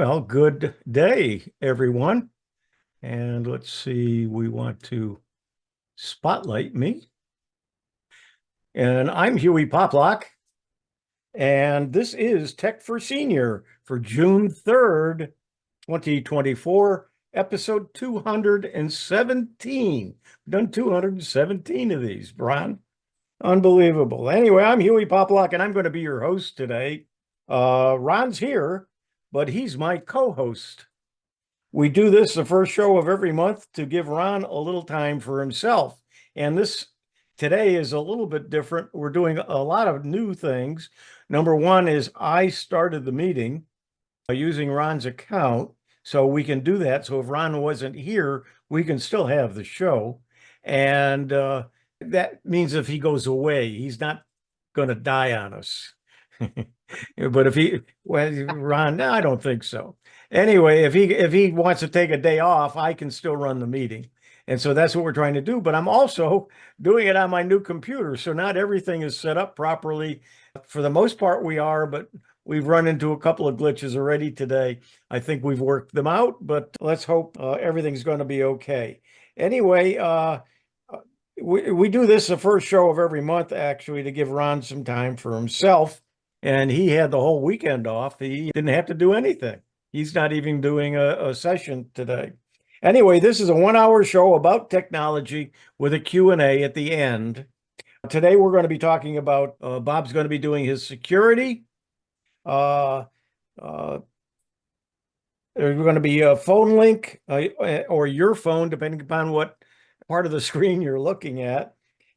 Well, good day, everyone. And let's see, we want to spotlight me. And I'm Hewie Poplock, and this is Tech for Senior for June 3rd, 2024, episode 217. We've done 217 of these, Brian. Unbelievable. Anyway, I'm Hewie Poplock, and I'm going to be your host today. Ron's here, but he's my co-host. We do this the first show of every month to give Ron a little time for himself. And this today is a little bit different. We're doing a lot of new things. Number one is I started the meeting using Ron's account, so we can do that. So if Ron wasn't here, we can still have the show. And that means if he goes away, he's not going to die on us. But Ron, no, I don't think so. Anyway, if he wants to take a day off, I can still run the meeting. And so that's what we're trying to do. But I'm also doing it on my new computer. So not everything is set up properly. For the most part, we are, but we've run into a couple of glitches already today. I think we've worked them out, but let's hope everything's going to be okay. Anyway, we do this the first show of every month, actually, to give Ron some time for himself. And he had the whole weekend off. He didn't have to do anything. He's not even doing a session today. Anyway, this is a 1-hour show about technology with a Q&A at the end. Today, we're going to be talking about, Bob's going to be doing his security. There's going to be a phone link or your phone, depending upon what part of the screen you're looking at.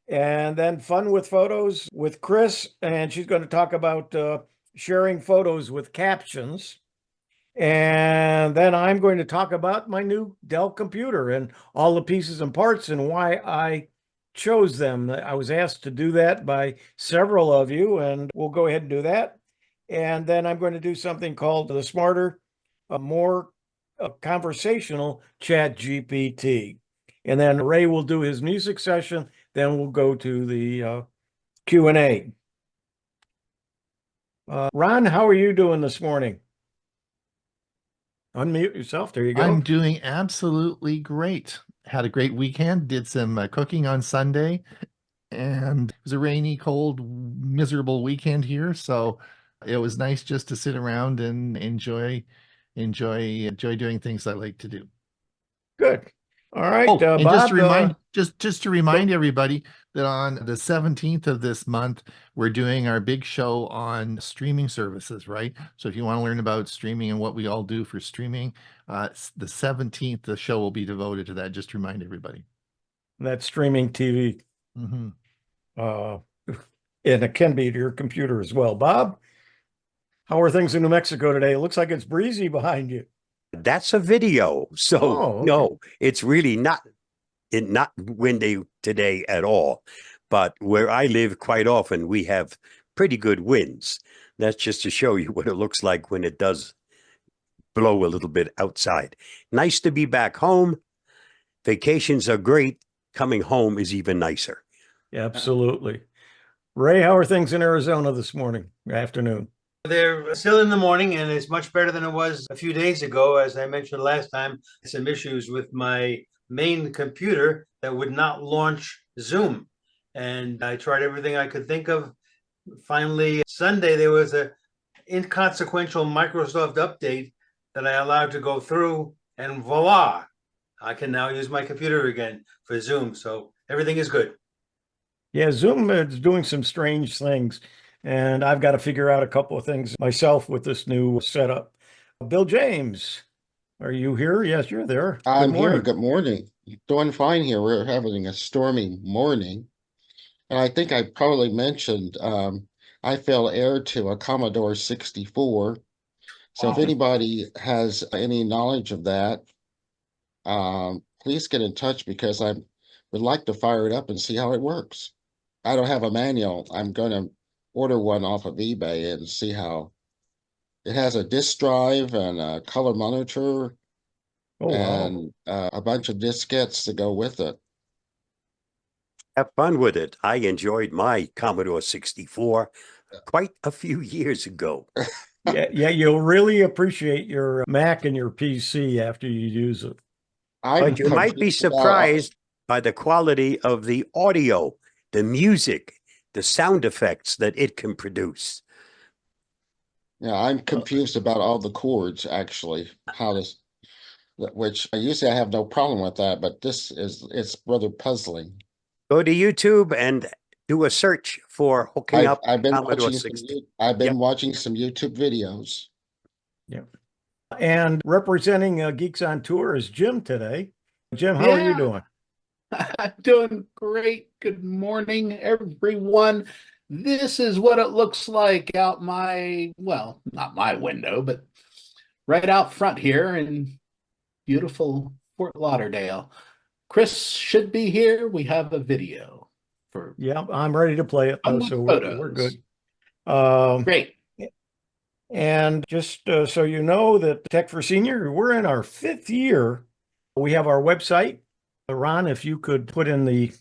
And then fun with photos with Chris, and she's going to talk about sharing photos with captions. And then I'm going to talk about my new Dell computer and all the pieces and parts and why I chose them. I was asked to do that by several of you, and we'll go ahead and do that. And then I'm going to do something called the smarter, more conversational ChatGPT. And then Ray will do his music session. Then we'll go to the Q&A. Ron, how are you doing this morning? Unmute yourself. There you go. I'm doing absolutely great. Had a great weekend, did some cooking on Sunday, and it was a rainy, cold, miserable weekend here. So it was nice just to sit around and enjoy doing things I like to do. Good. All right, and Bob. just to remind everybody that on the 17th of this month, we're doing our big show on streaming services, right? So if you want to learn about streaming and what we all do for streaming, the 17th, the show will be devoted to that. Just to remind everybody. That's streaming TV. Mm-hmm. And it can be to your computer as well. Bob, how are things in New Mexico today? It looks like it's breezy behind you. That's a video. So okay. No, it's really not windy today at all. But where I live, quite often we have pretty good winds. That's just to show you what it looks like when it does blow a little bit outside. Nice to be back home. Vacations are great. Coming home is even nicer. Absolutely. Ray, how are things in Arizona this morning, afternoon? They're still in the morning, and it's much better than it was a few days ago. As I mentioned last time, some issues with my main computer that would not launch Zoom. And I tried everything I could think of. Finally, Sunday, there was an inconsequential Microsoft update that I allowed to go through, and voila, I can now use my computer again for Zoom. So everything is good. Yeah, Zoom is doing some strange things. And I've got to figure out a couple of things myself with this new setup. Bill James, are you here? Yes, you're there. I'm here. Good morning. Doing fine here. We're having a stormy morning. And I think I probably mentioned I fell heir to a Commodore 64. So if anybody has any knowledge of that, please get in touch because I would like to fire it up and see how it works. I don't have a manual. I'm going to order one off of eBay and see how it has a disk drive and a color monitor and a bunch of diskettes to go with it. Have fun with it. I enjoyed my Commodore 64 quite a few years ago. Yeah, you'll really appreciate your Mac and your PC after you use it. But you might be confused about- surprised by the quality of the audio, the music, the sound effects that it can produce. Yeah, I'm confused about all the chords actually. How this, which usually I have no problem with that, but it's rather puzzling. Go to YouTube and do a search for hooking up I've been Commodore watching 60. I've been Yep. watching some YouTube videos. And representing Geeks on Tour is Jim today. Jim, how are you Yeah. doing? I'm doing great. Good morning, everyone. This is what it looks like out my, well, not my window, but right out front here in beautiful Fort Lauderdale. Chris should be here. We have a video for Yeah, I'm ready to play it though, Unlock so we're photos. good. Great. And just so you know that Tech for Senior, we're in our 5th year. We have our website. Ron, if you could put in the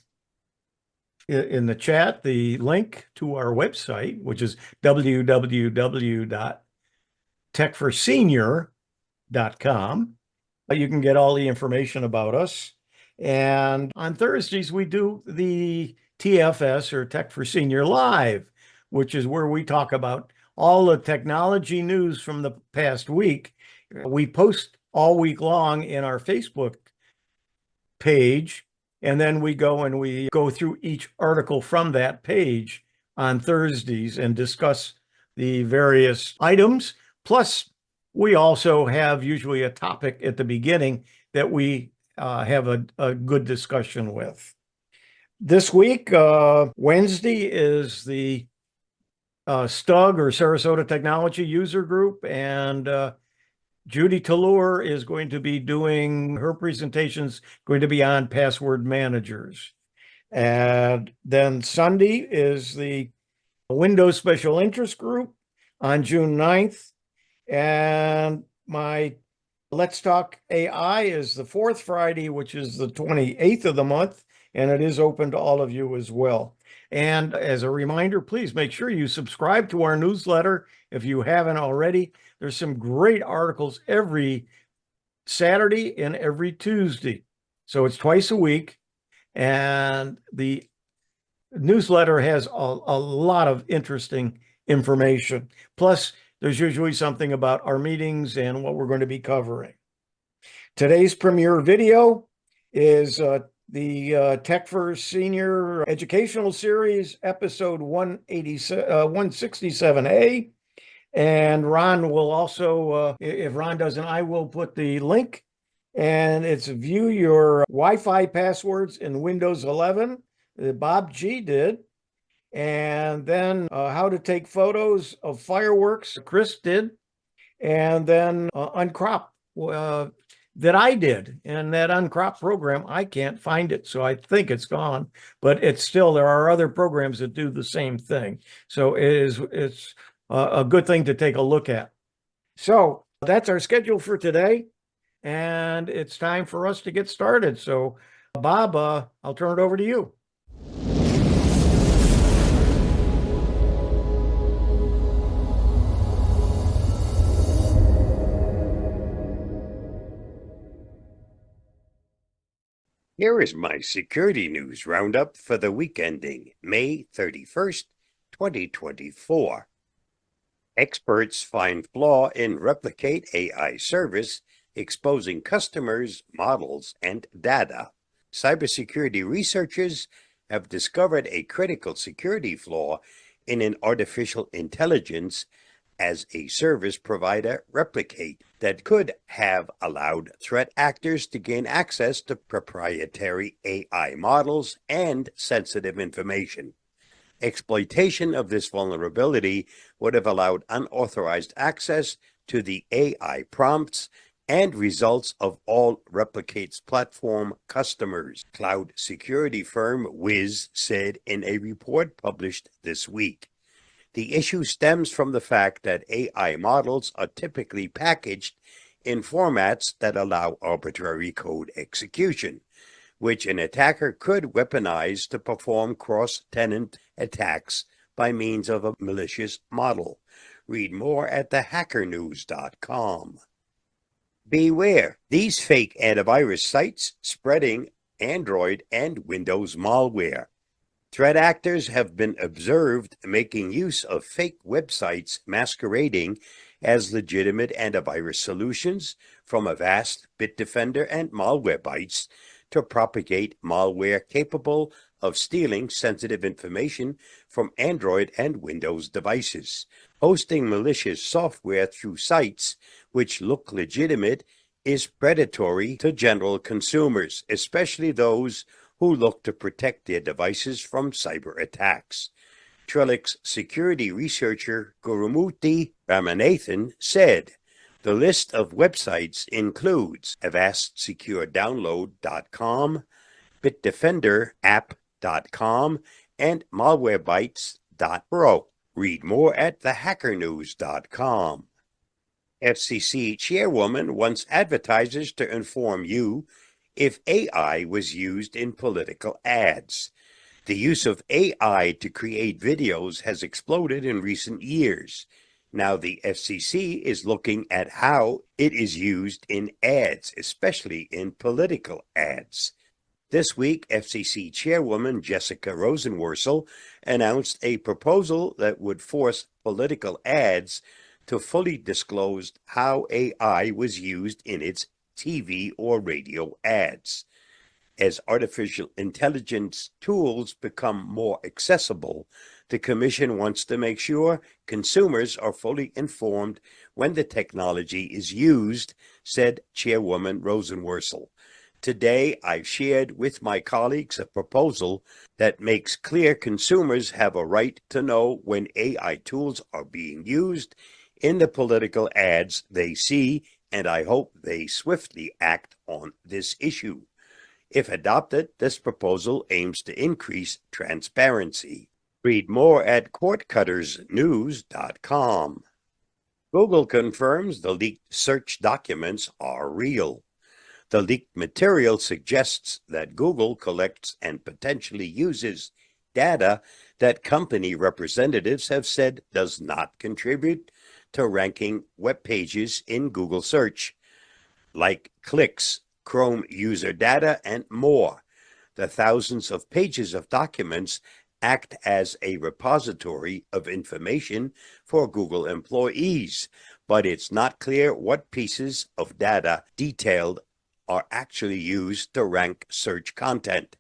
chat the link to our website, which is www.techforsenior.com. You can get all the information about us. And on Thursdays, we do the TFS or Tech for Senior Live, which is where we talk about all the technology news from the past week. We post all week long in our Facebook page, and then we go through each article from that page on Thursdays and discuss the various items. Plus, we also have usually a topic at the beginning that we have a good discussion with. This week, Wednesday, is the STUG or Sarasota Technology User Group, and Judy Tallur is going to be doing her presentations, going to be on password managers. And then Sunday is the Windows Special Interest Group on June 9th. And my Let's Talk AI is the 4th Friday, which is the 28th of the month, and it is open to all of you as well. And as a reminder, please make sure you subscribe to our newsletter if you haven't already. There's some great articles every Saturday and every Tuesday. So it's twice a week. And the newsletter has a lot of interesting information. Plus, there's usually something about our meetings and what we're going to be covering. Today's premiere video is the Tech for Senior Educational Series, episode 167A. And Ron will also, if Ron doesn't, I will put the link. And it's view your Wi-Fi passwords in Windows 11. Bob G did. And then how to take photos of fireworks, Chris did. And then uncrop that I did. And that uncrop program, I can't find it. So I think it's gone. But it's still, there are other programs that do the same thing. So it's a good thing to take a look at. So that's our schedule for today. And it's time for us to get started. So Bob, I'll turn it over to you. Here is my security news roundup for the week ending May 31st, 2024. Experts find flaw in replicate AI service, exposing customers, models, and data. Cybersecurity researchers have discovered a critical security flaw in an artificial intelligence as a service provider replicate that could have allowed threat actors to gain access to proprietary AI models and sensitive information. Exploitation of this vulnerability would have allowed unauthorized access to the AI prompts and results of all Replicate's platform customers, cloud security firm Wiz said in a report published this week. The issue stems from the fact that AI models are typically packaged in formats that allow arbitrary code execution, which an attacker could weaponize to perform cross-tenant attacks by means of a malicious model. Read more at 𝕓𝕗𝕗𝕗𝕗𝕗. Beware, these fake antivirus sites spreading Android and Windows malware. Threat actors have been observed making use of fake websites masquerading as legitimate antivirus solutions from Avast, Bitdefender, and Malwarebytes to propagate malware capable of stealing sensitive information from Android and Windows devices. Hosting malicious software through sites which look legitimate is predatory to general consumers, especially those who look to protect their devices from cyber attacks. Trellix security researcher Gurumurthy Ramanathan said, the list of websites includes avastsecuredownload.com, bitdefenderapp.com, and malwarebytes.pro. Read more at thehackernews.com. FCC chairwoman wants advertisers to inform you if AI was used in political ads. The use of AI to create videos has exploded in recent years. Now the FCC is looking at how it is used in ads, especially in political ads. This week, FCC Chairwoman Jessica Rosenworcel announced a proposal that would force political ads to fully disclose how AI was used in its TV or radio ads. As artificial intelligence tools become more accessible, the Commission wants to make sure consumers are fully informed when the technology is used, said Chairwoman Rosenworcel. Today, I've shared with my colleagues a proposal that makes clear consumers have a right to know when AI tools are being used in the political ads they see, and I hope they swiftly act on this issue. If adopted, this proposal aims to increase transparency. Read more at courtcuttersnews.com. Google confirms the leaked search documents are real. The leaked material suggests that Google collects and potentially uses data that company representatives have said does not contribute to ranking web pages in Google search, like clicks, Chrome user data, and more. The thousands of pages of documents act as a repository of information for Google employees, but it's not clear what pieces of data detailed are actually used to rank search content.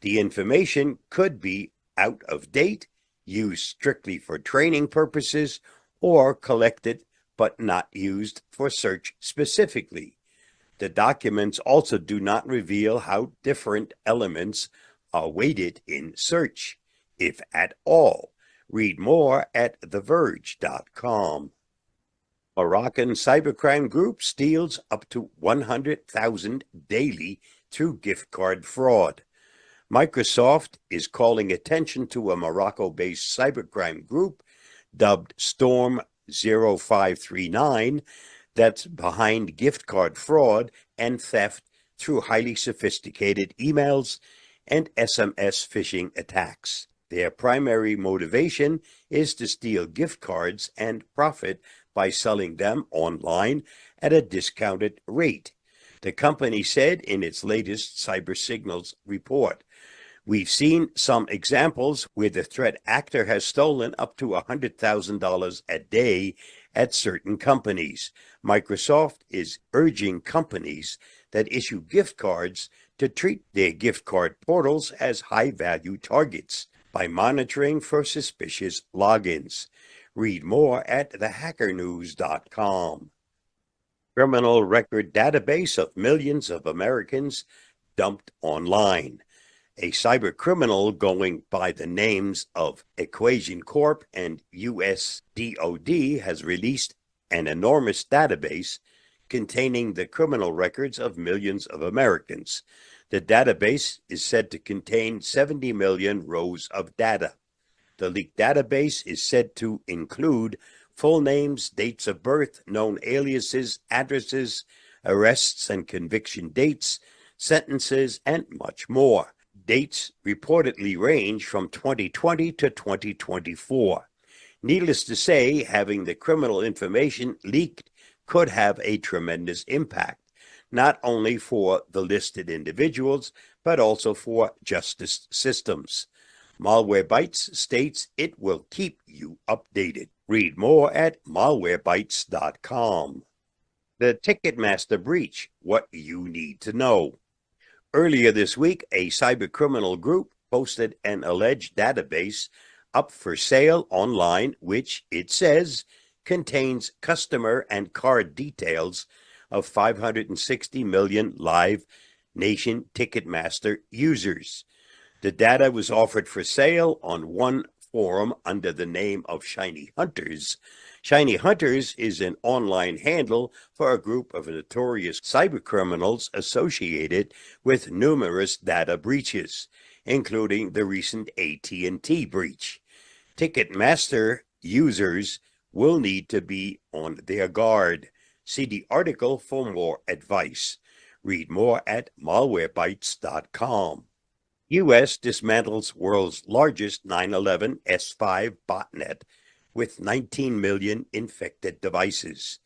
The information could be out of date, used strictly for training purposes, or collected but not used for search specifically. The documents also do not reveal how different elements are weighted in search, if at all. Read more at theverge.com. Moroccan cybercrime group steals up to $100,000 daily through gift card fraud. Microsoft is calling attention to a Morocco-based cybercrime group dubbed Storm 0539 that's behind gift card fraud and theft through highly sophisticated emails and SMS phishing attacks. Their primary motivation is to steal gift cards and profit by selling them online at a discounted rate. The company said in its latest Cyber Signals report, "We've seen some examples where the threat actor has stolen up to $100,000 a day at certain companies. Microsoft is urging companies that issue gift cards to treat their gift card portals as high-value targets by monitoring for suspicious logins." Read more at thehackernews.com. Criminal record database of millions of Americans dumped online. A cyber criminal going by the names of Equation Corp and US DOD has released an enormous database containing the criminal records of millions of Americans. The database is said to contain 70 million rows of data. The leaked database is said to include full names, dates of birth, known aliases, addresses, arrests and conviction dates, sentences, and much more. Dates reportedly range from 2020 to 2024. Needless to say, having the criminal information leaked could have a tremendous impact, not only for the listed individuals, but also for justice systems. Malwarebytes states it will keep you updated. Read more at malwarebytes.com. The Ticketmaster breach, what you need to know. Earlier this week, a cybercriminal group posted an alleged database up for sale online, which it says contains customer and card details of 560 million live nation Ticketmaster users. The data was offered for sale on one forum under the name of Shiny Hunters. Shiny Hunters is an online handle for a group of notorious cybercriminals associated with numerous data breaches, including the recent AT&T breach. Ticketmaster users will need to be on their guard. See the article for more advice. Read more at malwarebytes.com. U.S. dismantles world's largest 9/11 S5 botnet with 19 million infected devices.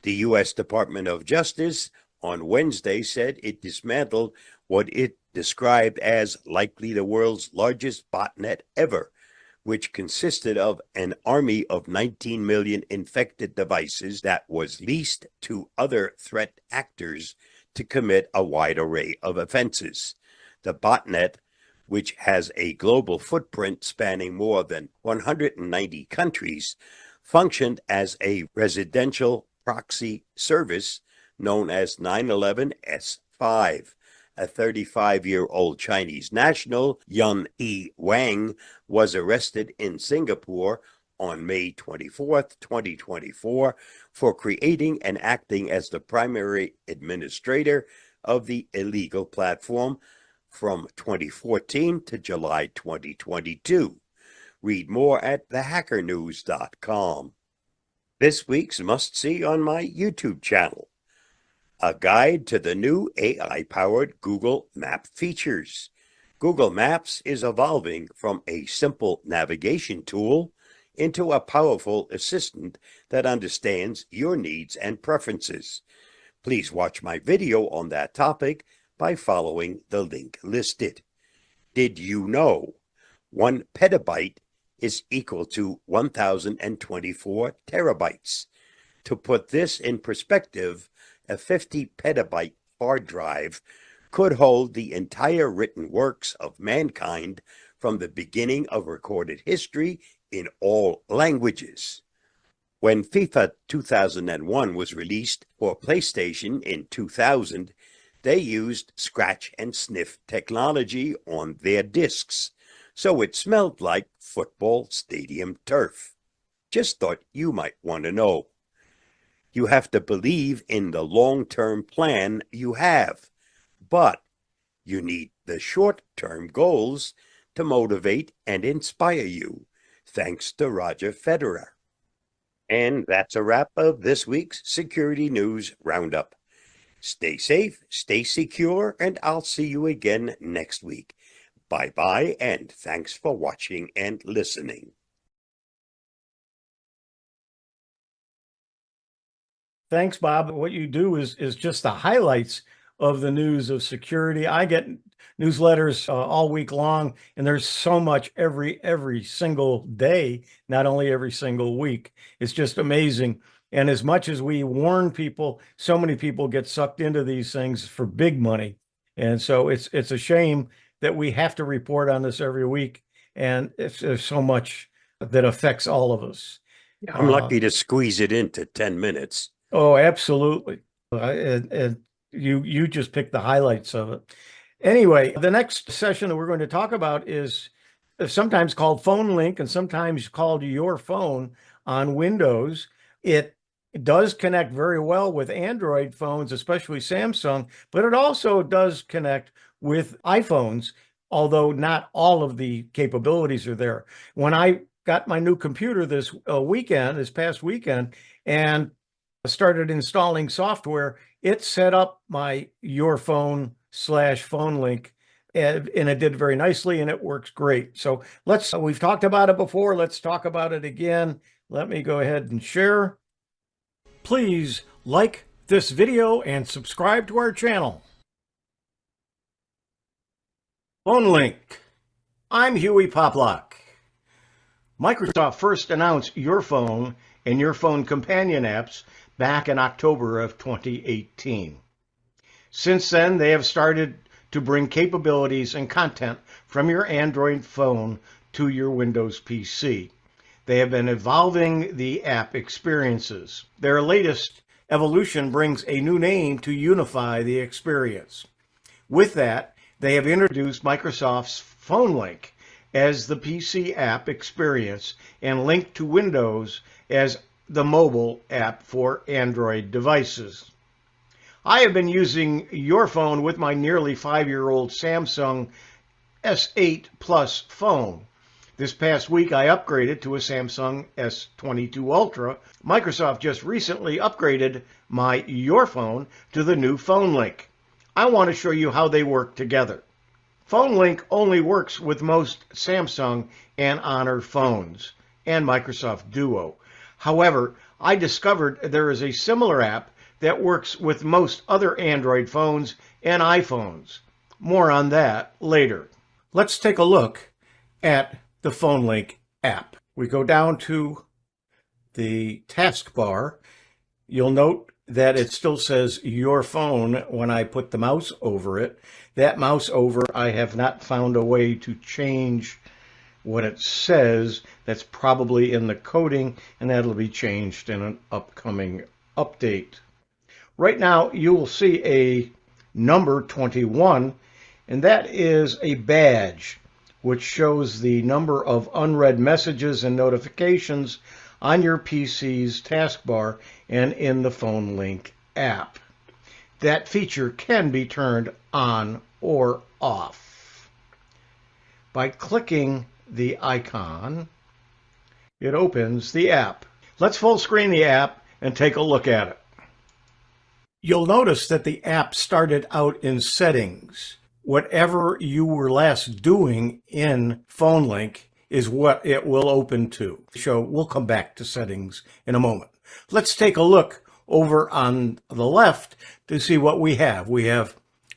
The U.S. Department of Justice on Wednesday said it dismantled what it described as likely the world's largest botnet ever, which consisted of an army of 19 million infected devices that was leased to other threat actors to commit a wide array of offenses. The botnet, which has a global footprint spanning more than 190 countries, functioned as a residential proxy service known as 9/11 S5. A 35-year-old Chinese national, Yun-Yi Wang, was arrested in Singapore on May 24, 2024, for creating and acting as the primary administrator of the illegal platform from 2014 to July 2022. Read more at thehackernews.com. This week's must-see on my YouTube channel. A guide to the new AI-powered Google Map features. Google Maps is evolving from a simple navigation tool into a powerful assistant that understands your needs and preferences. Please watch my video on that topic by following the link listed. Did you know 1 petabyte is equal to 1,024 terabytes? To put this in perspective, a 50 petabyte hard drive could hold the entire written works of mankind from the beginning of recorded history in all languages. When FIFA 2001 was released for PlayStation in 2000, they used scratch and sniff technology on their discs, so it smelled like football stadium turf. Just thought you might want to know. You have to believe in the long-term plan you have, but you need the short-term goals to motivate and inspire you. Thanks to Roger Federer. And that's a wrap of this week's Security News Roundup. Stay safe, stay secure, and I'll see you again next week. Bye-bye, and thanks for watching and listening. Thanks, Bob. What you do is just the highlights of the news of security. I get newsletters all week long, and there's so much every single day, not only every single week. It's just amazing. And as much as we warn people, so many people get sucked into these things for big money. And so it's a shame that we have to report on this every week. And there's so much that affects all of us. I'm lucky to squeeze it into 10 minutes. Oh, absolutely. And you just picked the highlights of it. Anyway, the next session that we're going to talk about is sometimes called Phone Link and sometimes called Your Phone on Windows. It does connect very well with Android phones, especially Samsung, but it also does connect with iPhones, although not all of the capabilities are there. When I got my new computer this past weekend, and started installing software, it set up my Your Phone /Phone Link and it did very nicely and it works great. So we've talked about it before. Let's talk about it again. Let me go ahead and share. Please like this video and subscribe to our channel. Phone link. I'm Hewie Poplock. Microsoft first announced Your Phone and Your Phone companion apps back in October of 2018. Since then, they have started to bring capabilities and content from your Android phone to your Windows PC. They have been evolving the app experiences. Their latest evolution brings a new name to unify the experience. With that, they have introduced Microsoft's Phone Link as the PC app experience and Link to Windows as the mobile app for Android devices. I have been using Your Phone with my nearly 5-year-old Samsung S8 Plus phone. This past week, I upgraded to a Samsung S22 Ultra. Microsoft just recently upgraded my Your Phone to the new Phone Link. I want to show you how they work together. Phone Link only works with most Samsung and Honor phones and Microsoft Duo. However, I discovered there is a similar app that works with most other Android phones and iPhones. More on that later. Let's take a look at the Phone Link app. We go down to the taskbar. You'll note that it still says Your Phone when I put the mouse over it. That mouse over, I have not found a way to change what it says. That's probably in the coding, and that'll be changed in an upcoming update. Right now, you will see a number 21, and that is a badge which shows the number of unread messages and notifications on your PC's taskbar and in the Phone Link app. That feature can be turned on or off. By clicking the icon, it opens the app. Let's full screen the app and take a look at it. You'll notice that the app started out in settings. Whatever you were last doing in Phone Link is what it will open to. So we'll come back to settings in a moment. Let's take a look over on the left to see what we have. We have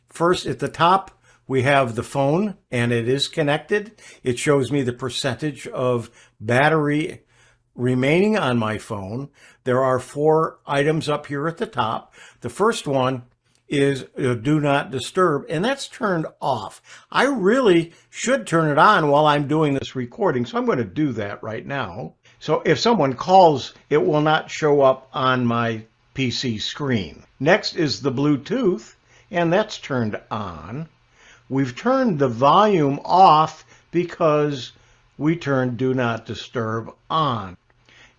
first at the top, we have the phone and it is connected. It shows me the percentage of battery remaining on my phone. There are 4 items up here at the top. The first one is do not disturb, and that's turned off. I really should turn it on while I'm doing this recording, so I'm going to do that right now. So if someone calls, it will not show up on my PC screen. Next is the Bluetooth, and that's turned on. We've turned the volume off because we turned do not disturb on.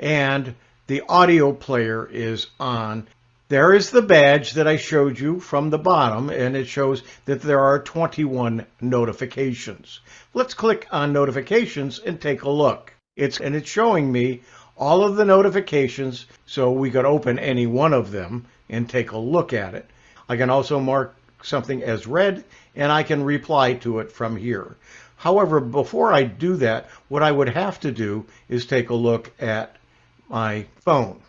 And the audio player is on. There is the badge that I showed you from the bottom, and it shows that there are 21 notifications. Let's click on notifications and take a look. It's showing me all of the notifications, so we could open any one of them and take a look at it. I can also mark something as read, and I can reply to it from here. However, before I do that, what I would have to do is take a look at my phone.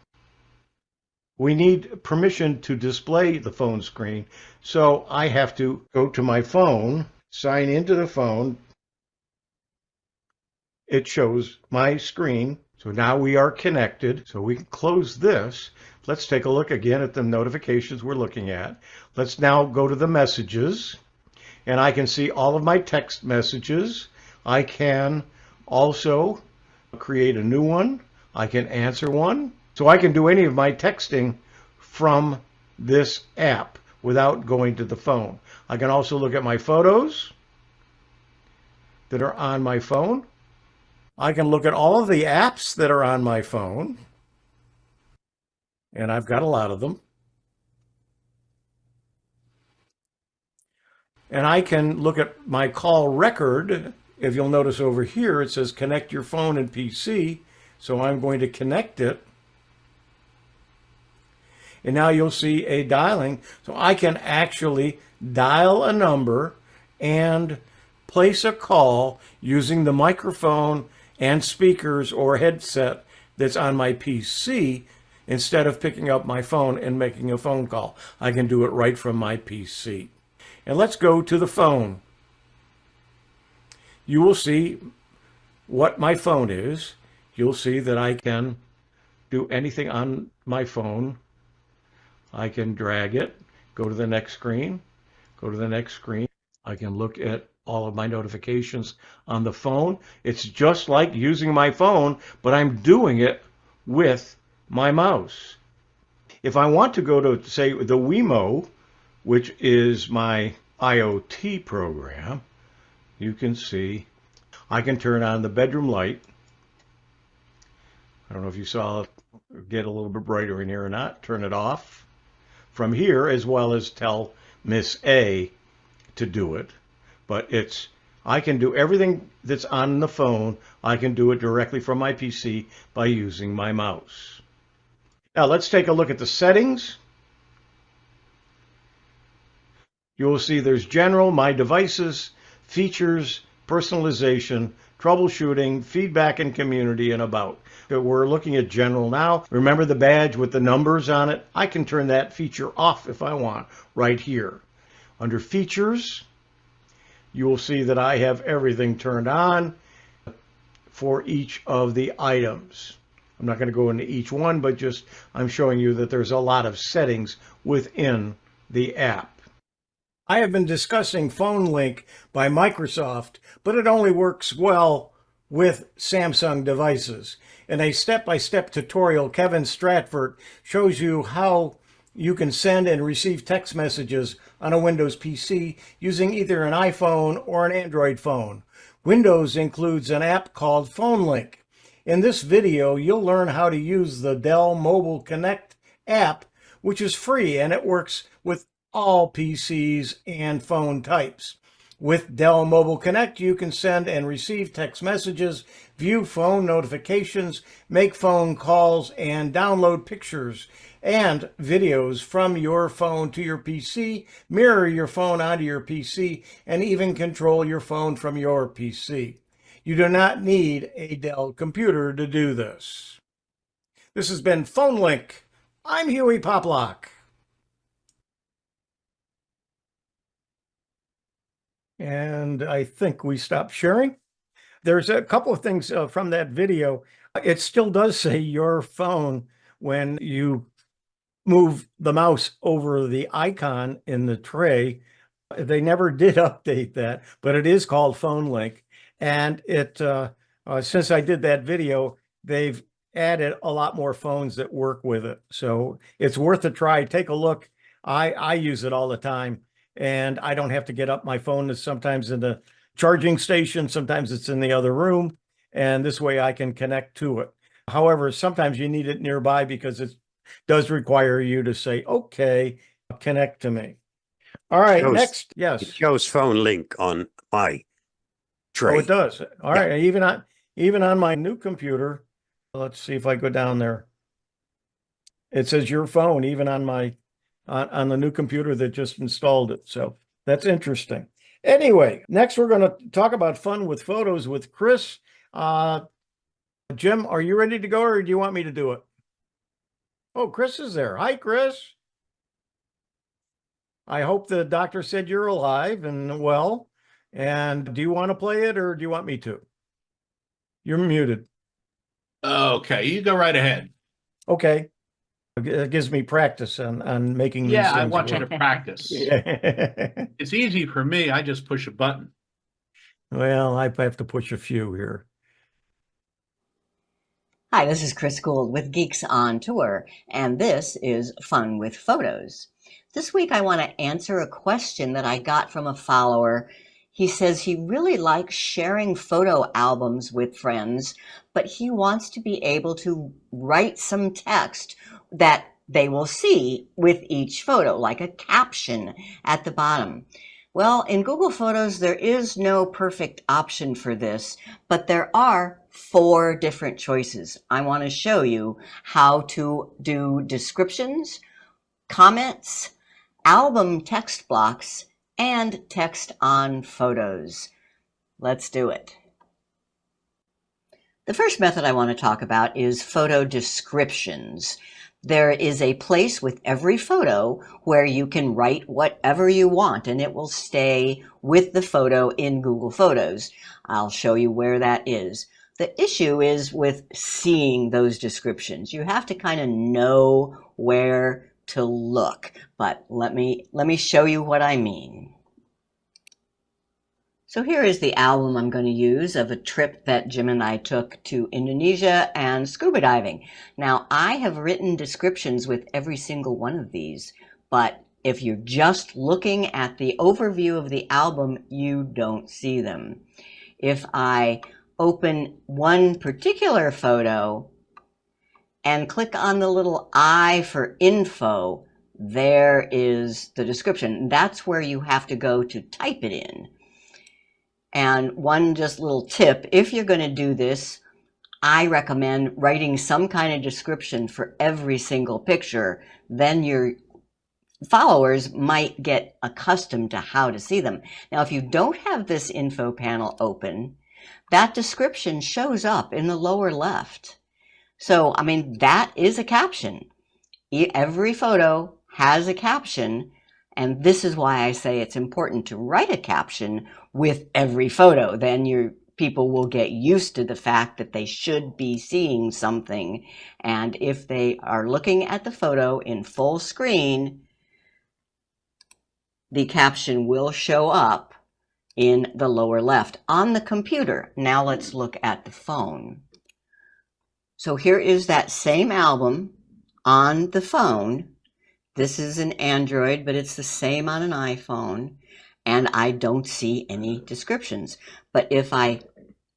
We need permission to display the phone screen, so I have to go to my phone, sign into the phone. It shows my screen, so now we are connected, so we can close this. Let's take a look again at the notifications we're looking at. Let's now go to the messages, and I can see all of my text messages. I can also create a new one. I can answer one. So I can do any of my texting from this app without going to the phone. I can also look at my photos that are on my phone. I can look at all of the apps that are on my phone. And I've got a lot of them. And I can look at my call record. If you'll notice over here, it says connect your phone and PC. So I'm going to connect it. And now you'll see a dialing. So I can actually dial a number and place a call using the microphone and speakers or headset that's on my PC instead of picking up my phone and making a phone call. I can do it right from my PC. And let's go to the phone. You will see what my phone is. You'll see that I can do anything on my phone. I can drag it, go to the next screen, go to the next screen. I can look at all of my notifications on the phone. It's just like using my phone, but I'm doing it with my mouse. If I want to go to, say, the Wemo, which is my IoT program, you can see I can turn on the bedroom light. I don't know if you saw it get a little bit brighter in here or not. Turn it off from here, as well as tell Miss A to do it. But I can do everything that's on the phone. I can do it directly from my PC by using my mouse. Now let's take a look at the settings. You'll see there's General, My Devices, Features, Personalization, Troubleshooting, Feedback and Community, and About. We're looking at General now. Remember the badge with the numbers on it? I can turn that feature off if I want, right here. Under Features, you will see that I have everything turned on for each of the items. I'm not going to go into each one, but just I'm showing you that there's a lot of settings within the app. I have been discussing Phone Link by Microsoft, but it only works well with Samsung devices. In a step-by-step tutorial, Kevin Stratford shows you how you can send and receive text messages on a Windows PC using either an iPhone or an Android phone. Windows includes an app called Phone Link. In this video, you'll learn how to use the Dell Mobile Connect app, which is free and it works with all PCs and phone types. With Dell Mobile Connect, you can send and receive text messages, view phone notifications, make phone calls, and download pictures and videos from your phone to your PC, mirror your phone onto your PC, and even control your phone from your PC. You do not need a Dell computer to do this. This has been Phone Link. I'm Hewie Poplock. And I think we stopped sharing. There's a couple of things from that video. It still does say your phone when you move the mouse over the icon in the tray. They never did update that, but it is called Phone Link. And since I did that video, they've added a lot more phones that work with it. So it's worth a try. Take a look. I use it all the time. And I don't have to get up. My phone is sometimes in the charging station, sometimes it's in the other room, and this way I can connect to it. However, sometimes you need it nearby because it does require you to say, okay, connect to me. All right, next. Yes. It shows Phone Link on my tray. Oh, it does. All right, even on my new computer, let's see if I go down there. It says your phone, even on my on the new computer that just installed it. So that's interesting. Anyway, next we're going to talk about fun with photos with Chris. Jim, are you ready to go or do you want me to do it? Oh, Chris is there. Hi, Chris. I hope the doctor said you're alive and well. And do you want to play it or do you want me to? You're muted. Okay, you go right ahead. Okay. It gives me practice on making these Yeah, I things want you work. to practice. It's easy for me. I just push a button. Well, I have to push a few here. Hi, this is Chris Guld with Geeks on Tour, and this is Fun with Photos. This week I want to answer a question that I got from a follower. He says he really likes sharing photo albums with friends, but he wants to be able to write some text that they will see with each photo, like a caption at the bottom. Well, in Google Photos, there is no perfect option for this, but there are 4 different choices. I want to show you how to do descriptions, comments, album text blocks, and text on photos. Let's do it. The first method I want to talk about is photo descriptions. There is a place with every photo where you can write whatever you want and it will stay with the photo in Google Photos. I'll show you where that is. The issue is with seeing those descriptions. You have to kind of know where to look, but let me show you what I mean. So here is the album I'm going to use of a trip that Jim and I took to Indonesia and scuba diving. Now, I have written descriptions with every single one of these, but if you're just looking at the overview of the album, you don't see them. If I open one particular photo and click on the little I for info, there is the description. That's where you have to go to type it in. And one just little tip, if you're going to do this, I recommend writing some kind of description for every single picture. Then your followers might get accustomed to how to see them. Now, if you don't have this info panel open, that description shows up in the lower left. So, I mean, that is a caption. Every photo has a caption. And this is why I say it's important to write a caption with every photo. Then your people will get used to the fact that they should be seeing something. And if they are looking at the photo in full screen, the caption will show up in the lower left on the computer. Now let's look at the phone. So here is that same album on the phone. This is an Android, but it's the same on an iPhone, and I don't see any descriptions. But if I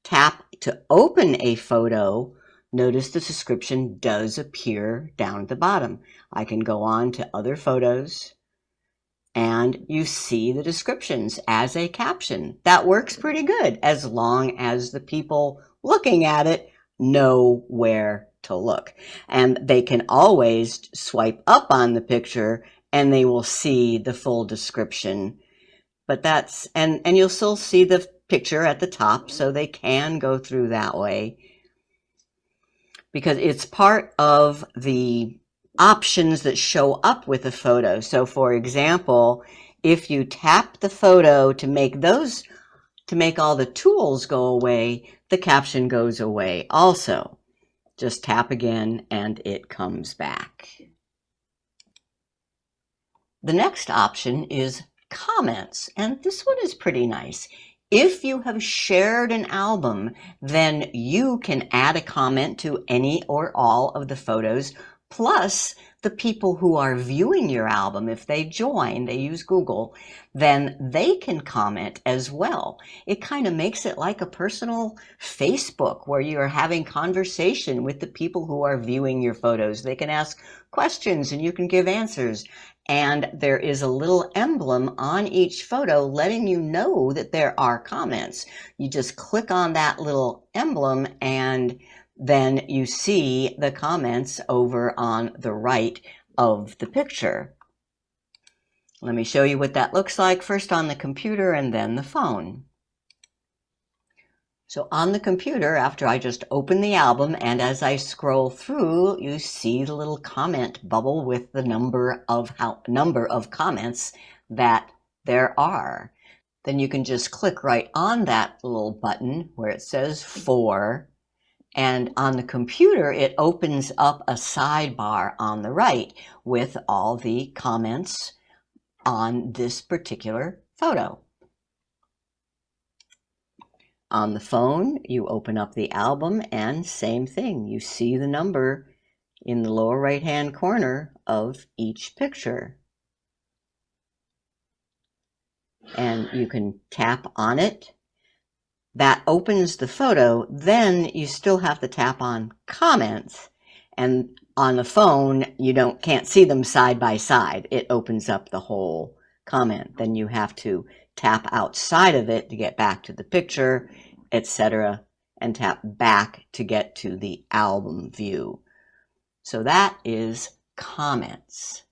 tap to open a photo, notice the description does appear down at the bottom. I can go on to other photos, and you see the descriptions as a caption. That works pretty good as long as the people looking at it know where to look. And they can always swipe up on the picture and they will see the full description. But that's, and you'll still see the picture at the top, so they can go through that way because it's part of the options that show up with a photo. So for example, if you tap the photo to make all the tools go away, the caption goes away also. Just tap again and it comes back. The next option is comments, and this one is pretty nice. If you have shared an album, then you can add a comment to any or all of the photos, plus the people who are viewing your album, if they join, they use Google, then they can comment as well. It kind of makes it like a personal Facebook where you're having conversation with the people who are viewing your photos. They can ask questions and you can give answers. And there is a little emblem on each photo letting you know that there are comments. You just click on that little emblem and then you see the comments over on the right of the picture. Let me show you what that looks like first on the computer and then the phone. So on the computer, after I just open the album and as I scroll through, you see the little comment bubble with the number of comments that there are. Then you can just click right on that little button where it says 4. And on the computer, it opens up a sidebar on the right with all the comments on this particular photo. On the phone, you open up the album and same thing. You see the number in the lower right-hand corner of each picture. And you can tap on it. That opens the photo. Then you still have to tap on comments. And on the phone, you can't see them side by side. It opens up the whole comment. Then you have to tap outside of it to get back to the picture, etc., and tap back to get to the album view. So that is comments.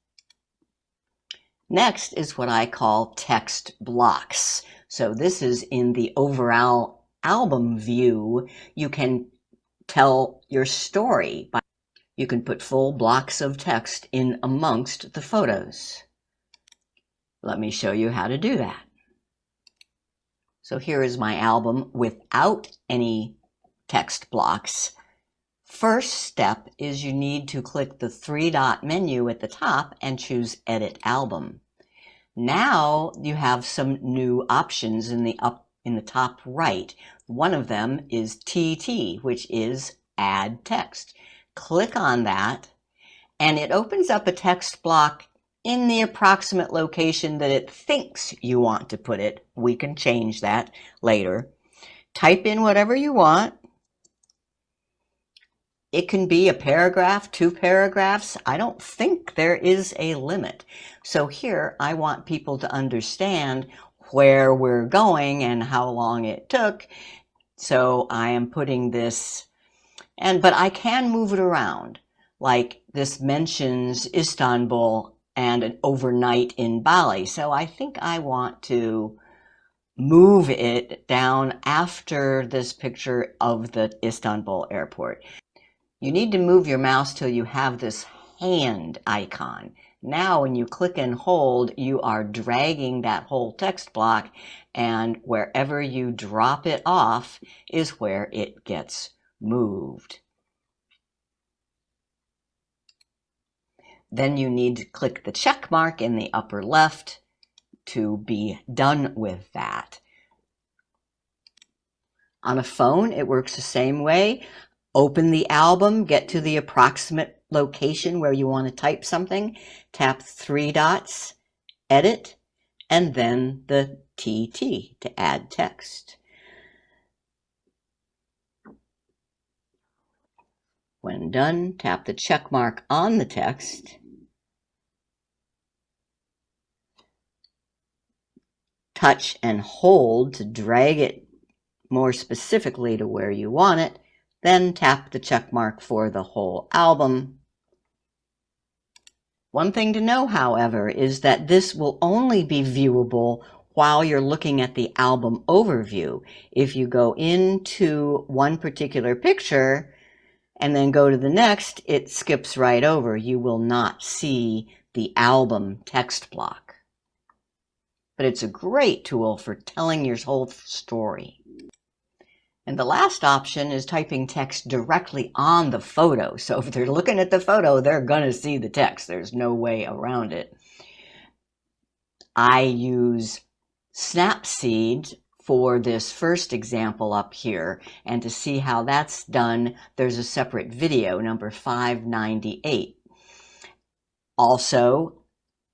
Next is what I call text blocks. So this is in the overall album view. You can tell your story by, you can put full blocks of text in amongst the photos. Let me show you how to do that. So here is my album without any text blocks. First step is you need to click the three-dot menu at the top and choose Edit Album. Now you have some new options in the top right. One of them is TT, which is Add Text. Click on that, and it opens up a text block in the approximate location that it thinks you want to put it. We can change that later. Type in whatever you want. It can be a paragraph, 2 paragraphs. I don't think there is a limit. So here I want people to understand where we're going and how long it took. So I am putting this, but I can move it around. Like this mentions Istanbul and an overnight in Bali. So I think I want to move it down after this picture of the Istanbul airport. You need to move your mouse till you have this hand icon. Now when you click and hold, you are dragging that whole text block, and wherever you drop it off is where it gets moved. Then you need to click the check mark in the upper left to be done with that. On a phone, it works the same way. Open the album, get to the approximate location where you want to type something, tap 3 dots, edit, and then the TT to add text. When done, tap the check mark on the text. Touch and hold to drag it more specifically to where you want it. Then tap the check mark for the whole album. One thing to know, however, is that this will only be viewable while you're looking at the album overview. If you go into one particular picture and then go to the next, it skips right over. You will not see the album text block. But it's a great tool for telling your whole story. And the last option is typing text directly on the photo. So if they're looking at the photo, they're going to see the text. There's no way around it. I use Snapseed for this first example up here. And to see how that's done, there's a separate video, number 598. Also,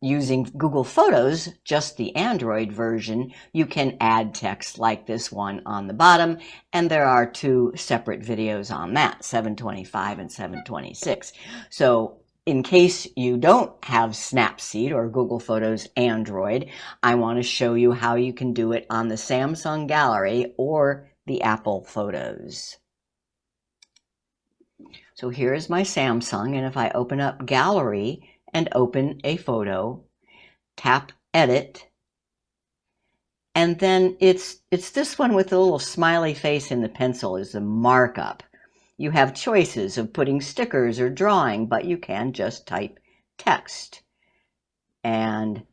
using Google Photos, just the Android version, you can add text like this one on the bottom, and there are 2 separate videos on that, 725 and 726. So in case you don't have Snapseed or Google Photos Android, I want to show you how you can do it on the Samsung Gallery or the Apple Photos. So here is my Samsung, and if I open up Gallery and open a photo, tap Edit, and then it's this one with the little smiley face in the pencil is the markup. You have choices of putting stickers or drawing, but you can just type text. And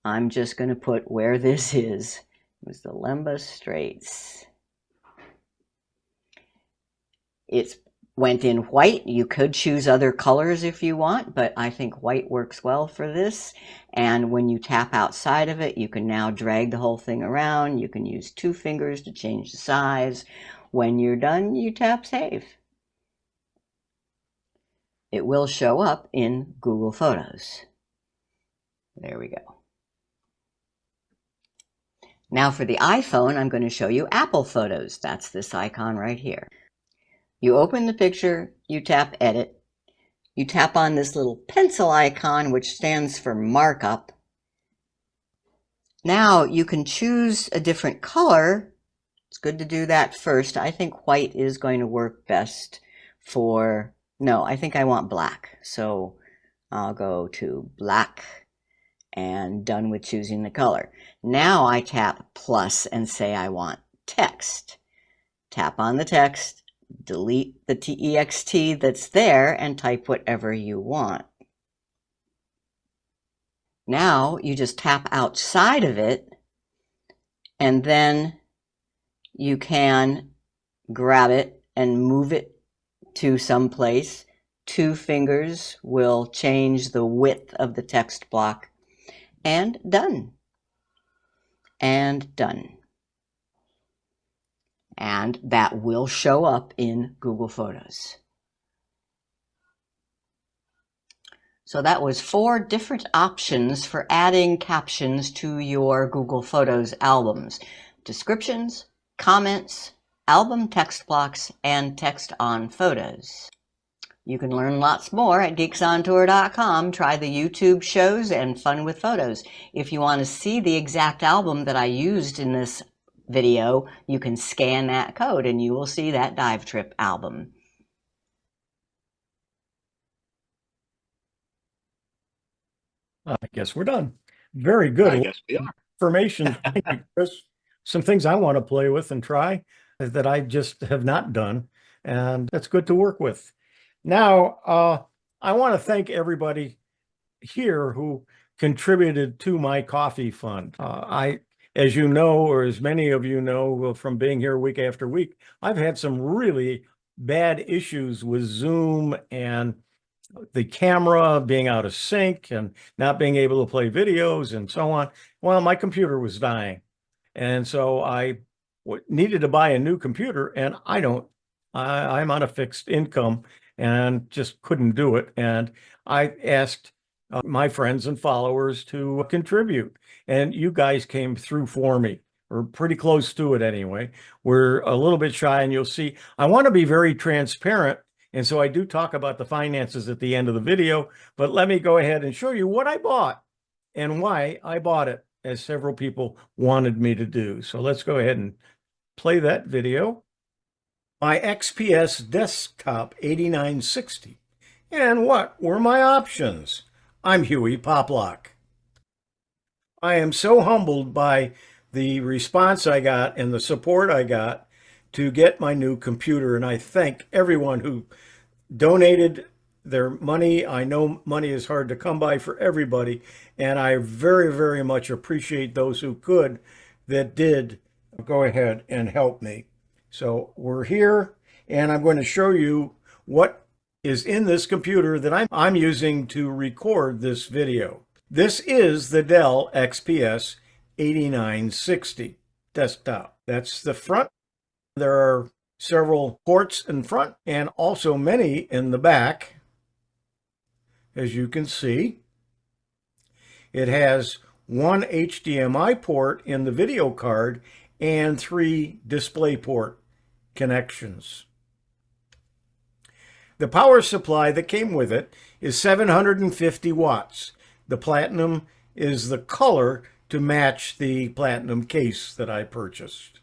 I'm just going to put where this is. It was the Lemba Straits. It's went in white. You could choose other colors if you want, but I think white works well for this. And when you tap outside of it, you can now drag the whole thing around. You can use 2 fingers to change the size. When you're done, you tap Save. It will show up in Google Photos. There we go. Now for the iPhone, I'm going to show you Apple Photos. That's this icon right here. You open the picture, you tap Edit, you tap on this little pencil icon, which stands for markup. Now you can choose a different color. It's good to do that first. I think white is going to work best for, no, I think I want black. So I'll go to black and done with choosing the color. Now I tap plus and say I want text. Tap on the text, delete the text that's there, and type whatever you want. Now you just tap outside of it, and then you can grab it and move it to some place. 2 fingers will change the width of the text block, and done. And done. And that will show up in Google Photos. So that was 4 different options for adding captions to your Google Photos albums: descriptions, comments, album text blocks, and text on photos. You can learn lots more at ℎ𝕝𝕗.com. Try the YouTube shows and Fun with Photos. If you want to see the exact album that I used in this video, you can scan that code and you will see that dive trip album. I guess we're done. Very good. I guess we are. Information. Thank you, Chris. Some things I want to play with and try that I just have not done, and that's good to work with. Now, I want to thank everybody here who contributed to my coffee fund. As you know, or as many of you know from being here week after week, I've had some really bad issues with Zoom and the camera being out of sync and not being able to play videos and so on. Well, my computer was dying. And so I needed to buy a new computer, and I'm on a fixed income and just couldn't do it. And I asked my friends and followers to contribute, and you guys came through for me, or pretty close to it anyway. We're a little bit shy, and you'll see, I want to be very transparent. And so I do talk about the finances at the end of the video, but let me go ahead and show you what I bought and why I bought it, as several people wanted me to do. So let's go ahead and play that video. My XPS desktop 8960. And what were my options? I'm Hewie Poplock. I am so humbled by the response I got and the support I got to get my new computer, and I thank everyone who donated their money. I know money is hard to come by for everybody, and I very, very much appreciate those who could, that did go ahead and help me. So we're here, and I'm going to show you what is in this computer that I'm using to record this video. This is the Dell XPS 8960 desktop. That's the front. There are several ports in front and also many in the back. As you can see, it has one HDMI port in the video card and 3 DisplayPort connections. The power supply that came with it is 750 watts. The platinum is the color to match the platinum case that I purchased.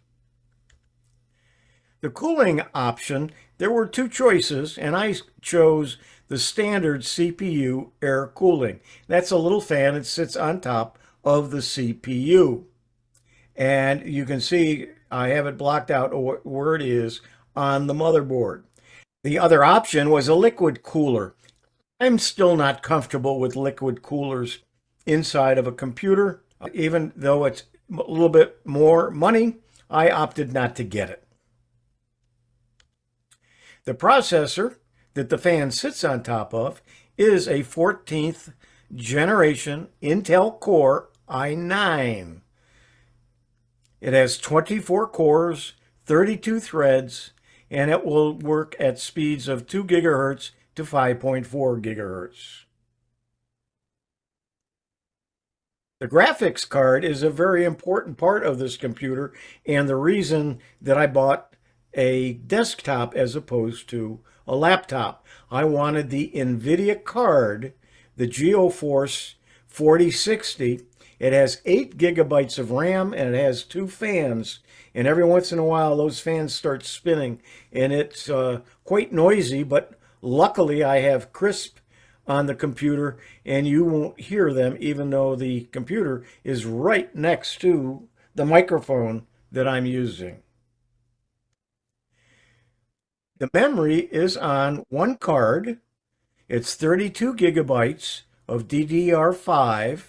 The cooling option, there were 2 choices, and I chose the standard CPU air cooling. That's a little fan that sits on top of the CPU. And you can see I have it blocked out where it is on the motherboard. The other option was a liquid cooler. I'm still not comfortable with liquid coolers inside of a computer. Even though it's a little bit more money, I opted not to get it. The processor that the fan sits on top of is a 14th generation Intel Core i9. It has 24 cores, 32 threads, and it will work at speeds of 2 gigahertz to 5.4 gigahertz. The graphics card is a very important part of this computer, and the reason that I bought a desktop as opposed to a laptop. I wanted the NVIDIA card, the GeoForce 4060. It has 8 gigabytes of RAM, and it has 2 fans. And every once in a while, those fans start spinning, and it's quite noisy, but luckily I have crisp on the computer, and you won't hear them even though the computer is right next to the microphone that I'm using. The memory is on one card. It's 32 gigabytes of DDR5,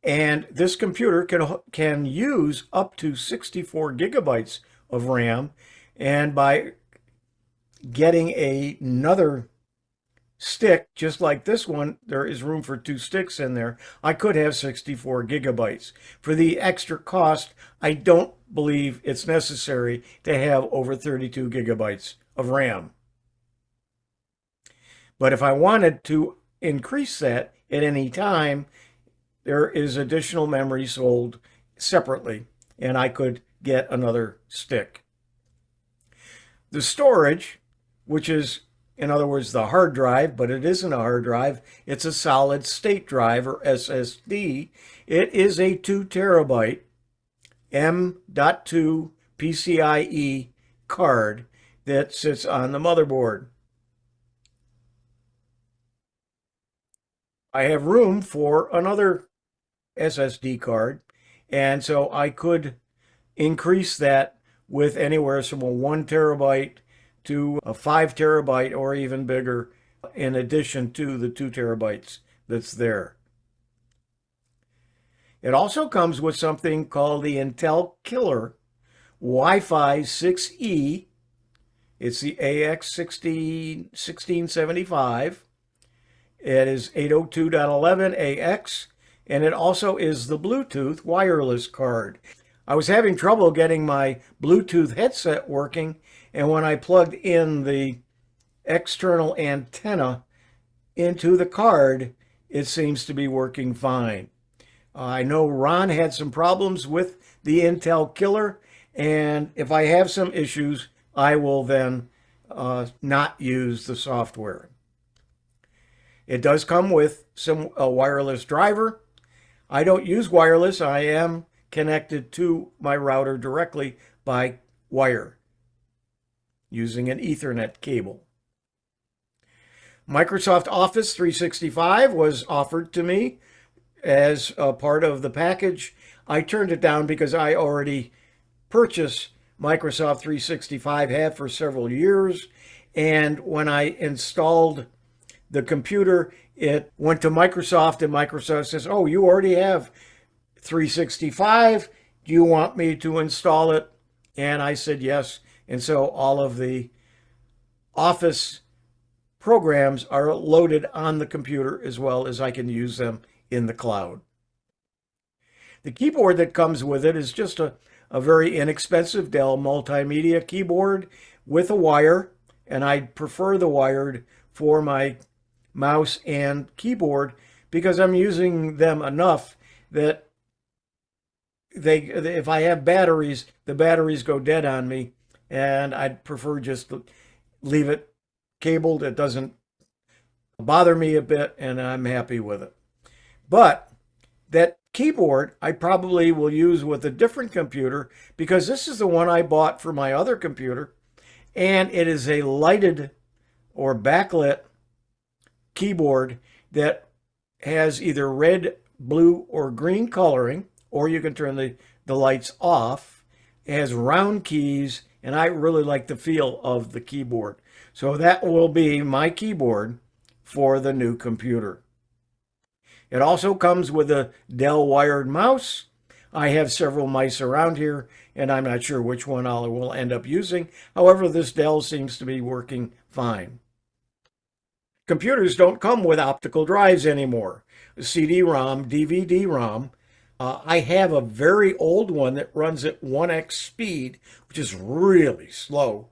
and this computer can use up to 64 gigabytes of RAM, and by getting another stick, just like this one, there is room for 2 sticks in there. I could have 64 gigabytes. For the extra cost, I don't believe it's necessary to have over 32 gigabytes of RAM. But if I wanted to increase that at any time, there is additional memory sold separately, and I could get another stick. The storage, which is, in other words, the hard drive, but it isn't a hard drive, it's a solid state drive, or SSD. It is a 2 terabyte M.2 PCIe card that sits on the motherboard. I have room for another SSD card, and so I could increase that with anywhere from a 1 terabyte to a 5 terabyte or even bigger, in addition to the 2 terabytes that's there. It also comes with something called the Intel Killer Wi-Fi 6E. It's the AX1675. It is 802.11ax, and it also is the Bluetooth wireless card. I was having trouble getting my Bluetooth headset working, and when I plugged in the external antenna into the card, it seems to be working fine. I know Ron had some problems with the Intel Killer, and if I have some issues, I will then not use the software. It does come with a wireless driver. I don't use wireless. I am connected to my router directly by wire using an Ethernet cable. Microsoft Office 365 was offered to me as a part of the package. I turned it down because I already purchased Microsoft 365, have for several years, and when I installed the computer, it went to Microsoft, and Microsoft says, "Oh, you already have 365. Do you want me to install it?" And I said yes. And so all of the Office programs are loaded on the computer, as well as I can use them in the cloud. The keyboard that comes with it is just a very inexpensive Dell multimedia keyboard with a wire, and I prefer the wired for my mouse and keyboard because I'm using them enough that if I have batteries, the batteries go dead on me, and I'd prefer just to leave it cabled. It doesn't bother me a bit, and I'm happy with it. But that keyboard I probably will use with a different computer, because this is the one I bought for my other computer, and it is a lighted or backlit keyboard that has either red, blue, or green coloring, or you can turn the lights off. It has round keys, and I really like the feel of the keyboard. So that will be my keyboard for the new computer. It also comes with a Dell wired mouse. I have several mice around here, and I'm not sure which one I will end up using. However, this Dell seems to be working fine. Computers don't come with optical drives anymore. CD-ROM, DVD-ROM. I have a very old one that runs at 1x speed, which is really slow,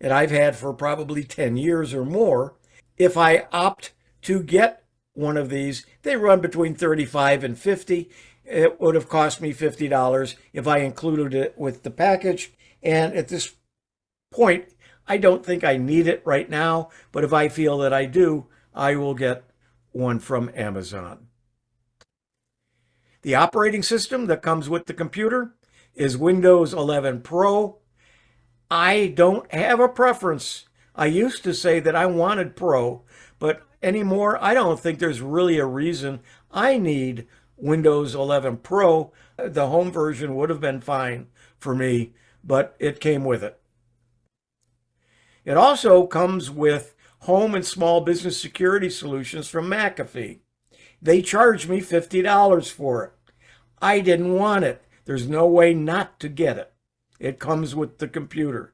and I've had for probably 10 years or more. If I opt to get one of these, they run between $35 and $50. It would have cost me $50 if I included it with the package, and at this point, I don't think I need it right now, but if I feel that I do, I will get one from Amazon. The operating system that comes with the computer is Windows 11 Pro. I don't have a preference. I used to say that I wanted Pro, But anymore, I don't think there's really a reason I need Windows 11 Pro. The home version would have been fine for me, but it came with it. It also comes with home and small business security solutions from McAfee. They charged me $50 for it. I didn't want it. There's no way not to get it. It comes with the computer.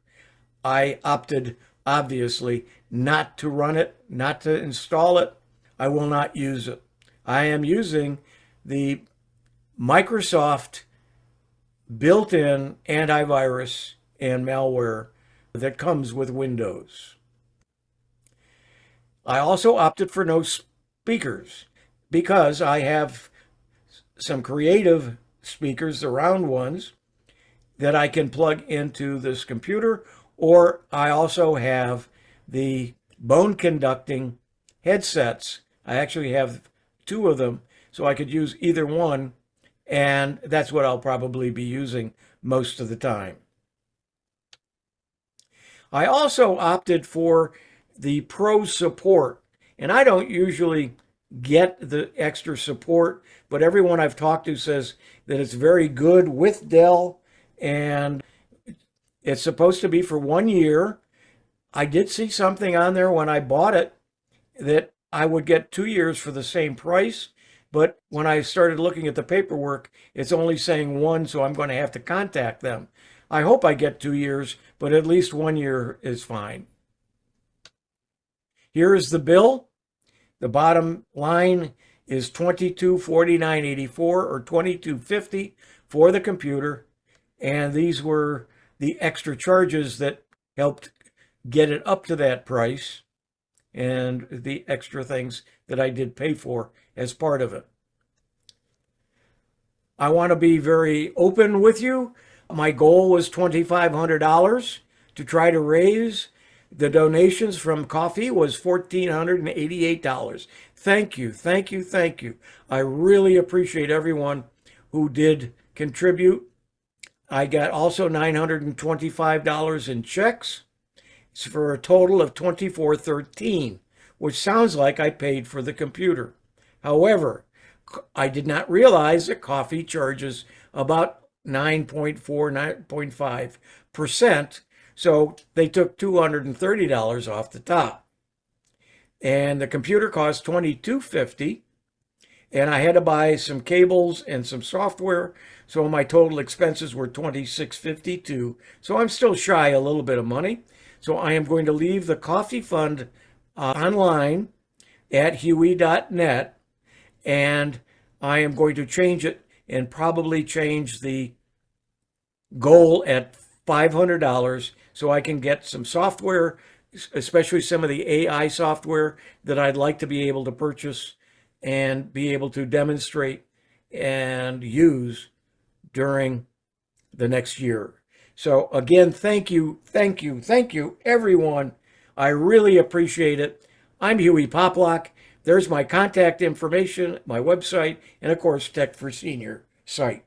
I opted, obviously, not to run it, not to install it. I will not use it. I am using the Microsoft built-in antivirus and malware that comes with Windows. I also opted for no speakers because I have some creative speakers, the round ones, that I can plug into this computer, or I also have the bone conducting headsets. I actually have 2 of them, so I could use either one, and that's what I'll probably be using most of the time. I also opted for the Pro support, and I don't usually get the extra support, but everyone I've talked to says that it's very good with Dell, and it's supposed to be for 1 year. I did see something on there when I bought it that I would get 2 years for the same price, but when I started looking at the paperwork, it's only saying 1, so I'm going to have to contact them. I hope I get 2 years, but at least 1 year is fine. Here is the bill. The bottom line is $2249.84 or $2250 for the computer, and these were the extra charges that helped get it up to that price, and the extra things that I did pay for as part of it. I want to be very open with you. My goal was $2,500 to try to raise. The donations from coffee was $1,488. Thank you, thank you, thank you. I really appreciate everyone who did contribute. I got also $925 in checks for a total of $2,413, which sounds like I paid for the computer. However, I did not realize that coffee charges about 9.5%, so they took $230 off the top. And the computer cost $2250, and I had to buy some cables and some software, so my total expenses were $2652. So I'm still shy a little bit of money. So I am going to leave the coffee fund online at hewie.net, and I am going to change it and probably change the goal at $500 so I can get some software, especially some of the AI software that I'd like to be able to purchase and be able to demonstrate and use during the next year. So again, thank you, thank you, thank you, everyone. I really appreciate it. I'm Hewie Poplock. There's my contact information, my website, and of course, Tech for Senior site.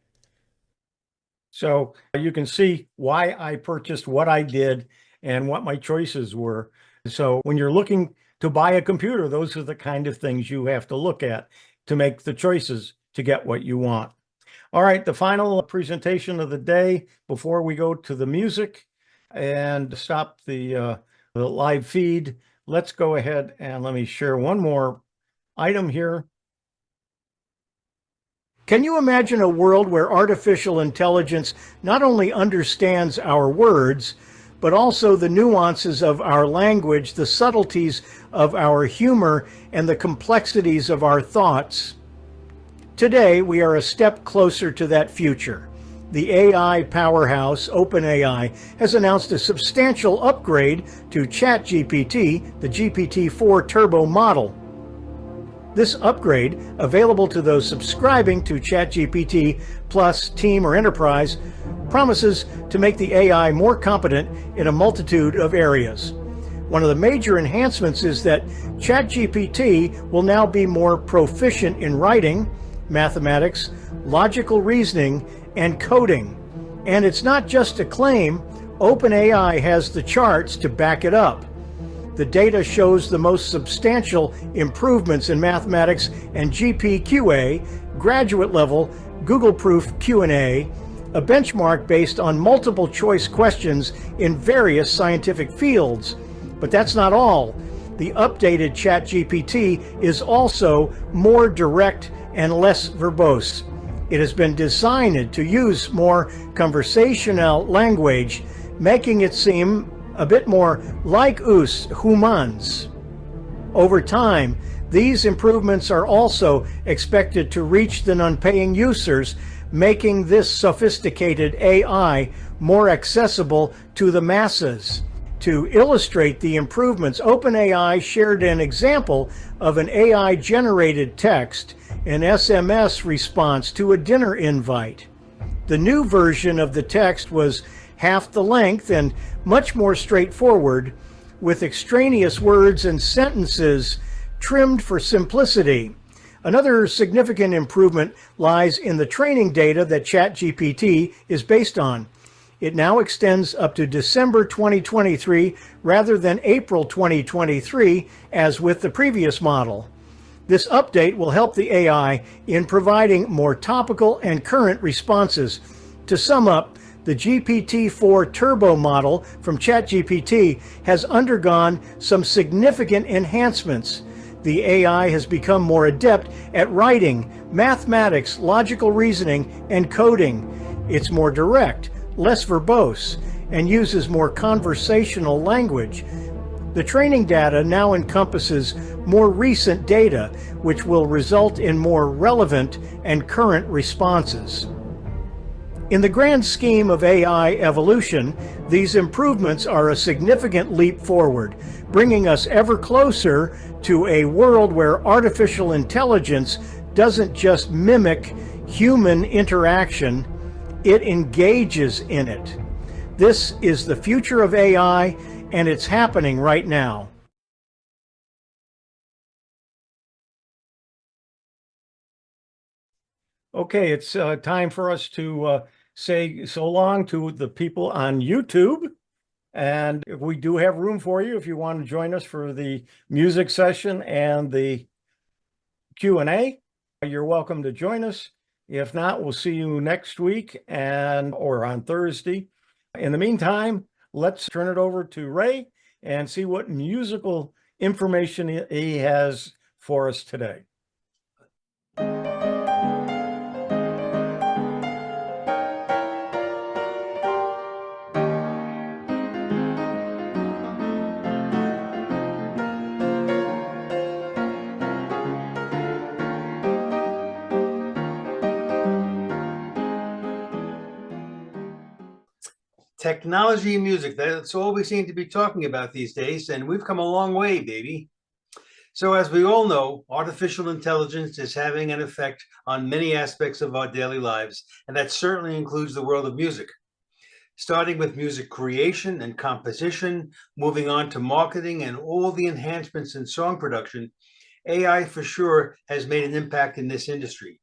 So you can see why I purchased what I did and what my choices were. So when you're looking to buy a computer, those are the kind of things you have to look at to make the choices to get what you want. All right, the final presentation of the day before we go to the music and stop the live feed. Let's go ahead and let me share one more item here. Can you imagine a world where artificial intelligence not only understands our words, but also the nuances of our language, the subtleties of our humor, and the complexities of our thoughts? Today, we are a step closer to that future. The AI powerhouse, OpenAI, has announced a substantial upgrade to ChatGPT, the GPT-4 Turbo model. This upgrade, available to those subscribing to ChatGPT Plus, Team, or Enterprise, promises to make the AI more competent in a multitude of areas. One of the major enhancements is that ChatGPT will now be more proficient in writing, mathematics, logical reasoning, and coding. And it's not just a claim. OpenAI has the charts to back it up. the data shows the most substantial improvements in mathematics and GPQA, graduate level, Google Proof Q&A, a benchmark based on multiple choice questions in various scientific fields. But that's not all. The updated ChatGPT is also more direct and less verbose. It has been designed to use more conversational language, making it seem a bit more like us humans. Over time, these improvements are also expected to reach the non-paying users, making this sophisticated AI more accessible to the masses. To illustrate the improvements, OpenAI shared an example of an AI-generated text, an SMS response to a dinner invite. The new version of the text was half the length and much more straightforward, with extraneous words and sentences trimmed for simplicity. Another significant improvement lies in the training data that ChatGPT is based on. It now extends up to December 2023 rather than April 2023, as with the previous model. This update will help the AI in providing more topical and current responses. To sum up, the GPT-4 Turbo model from ChatGPT has undergone some significant enhancements. The AI has become more adept at writing, mathematics, logical reasoning, and coding. It's more direct, less verbose, and uses more conversational language. The training data now encompasses more recent data, which will result in more relevant and current responses. In the grand scheme of AI evolution, these improvements are a significant leap forward, bringing us ever closer to a world where artificial intelligence doesn't just mimic human interaction, it engages in it. This is the future of AI, and it's happening right now. Okay, it's time for us to say so long to the people on YouTube. And if we do have room for you, if you want to join us for the music session and the Q&A, you're welcome to join us. If not, we'll see you next week or on Thursday. In the meantime, let's turn it over to Ray and see what musical information he has for us today. Technology and music, that's all we seem to be talking about these days, and we've come a long way, baby. So as we all know, artificial intelligence is having an effect on many aspects of our daily lives, and that certainly includes the world of music. Starting with music creation and composition, moving on to marketing and all the enhancements in song production, AI for sure has made an impact in this industry.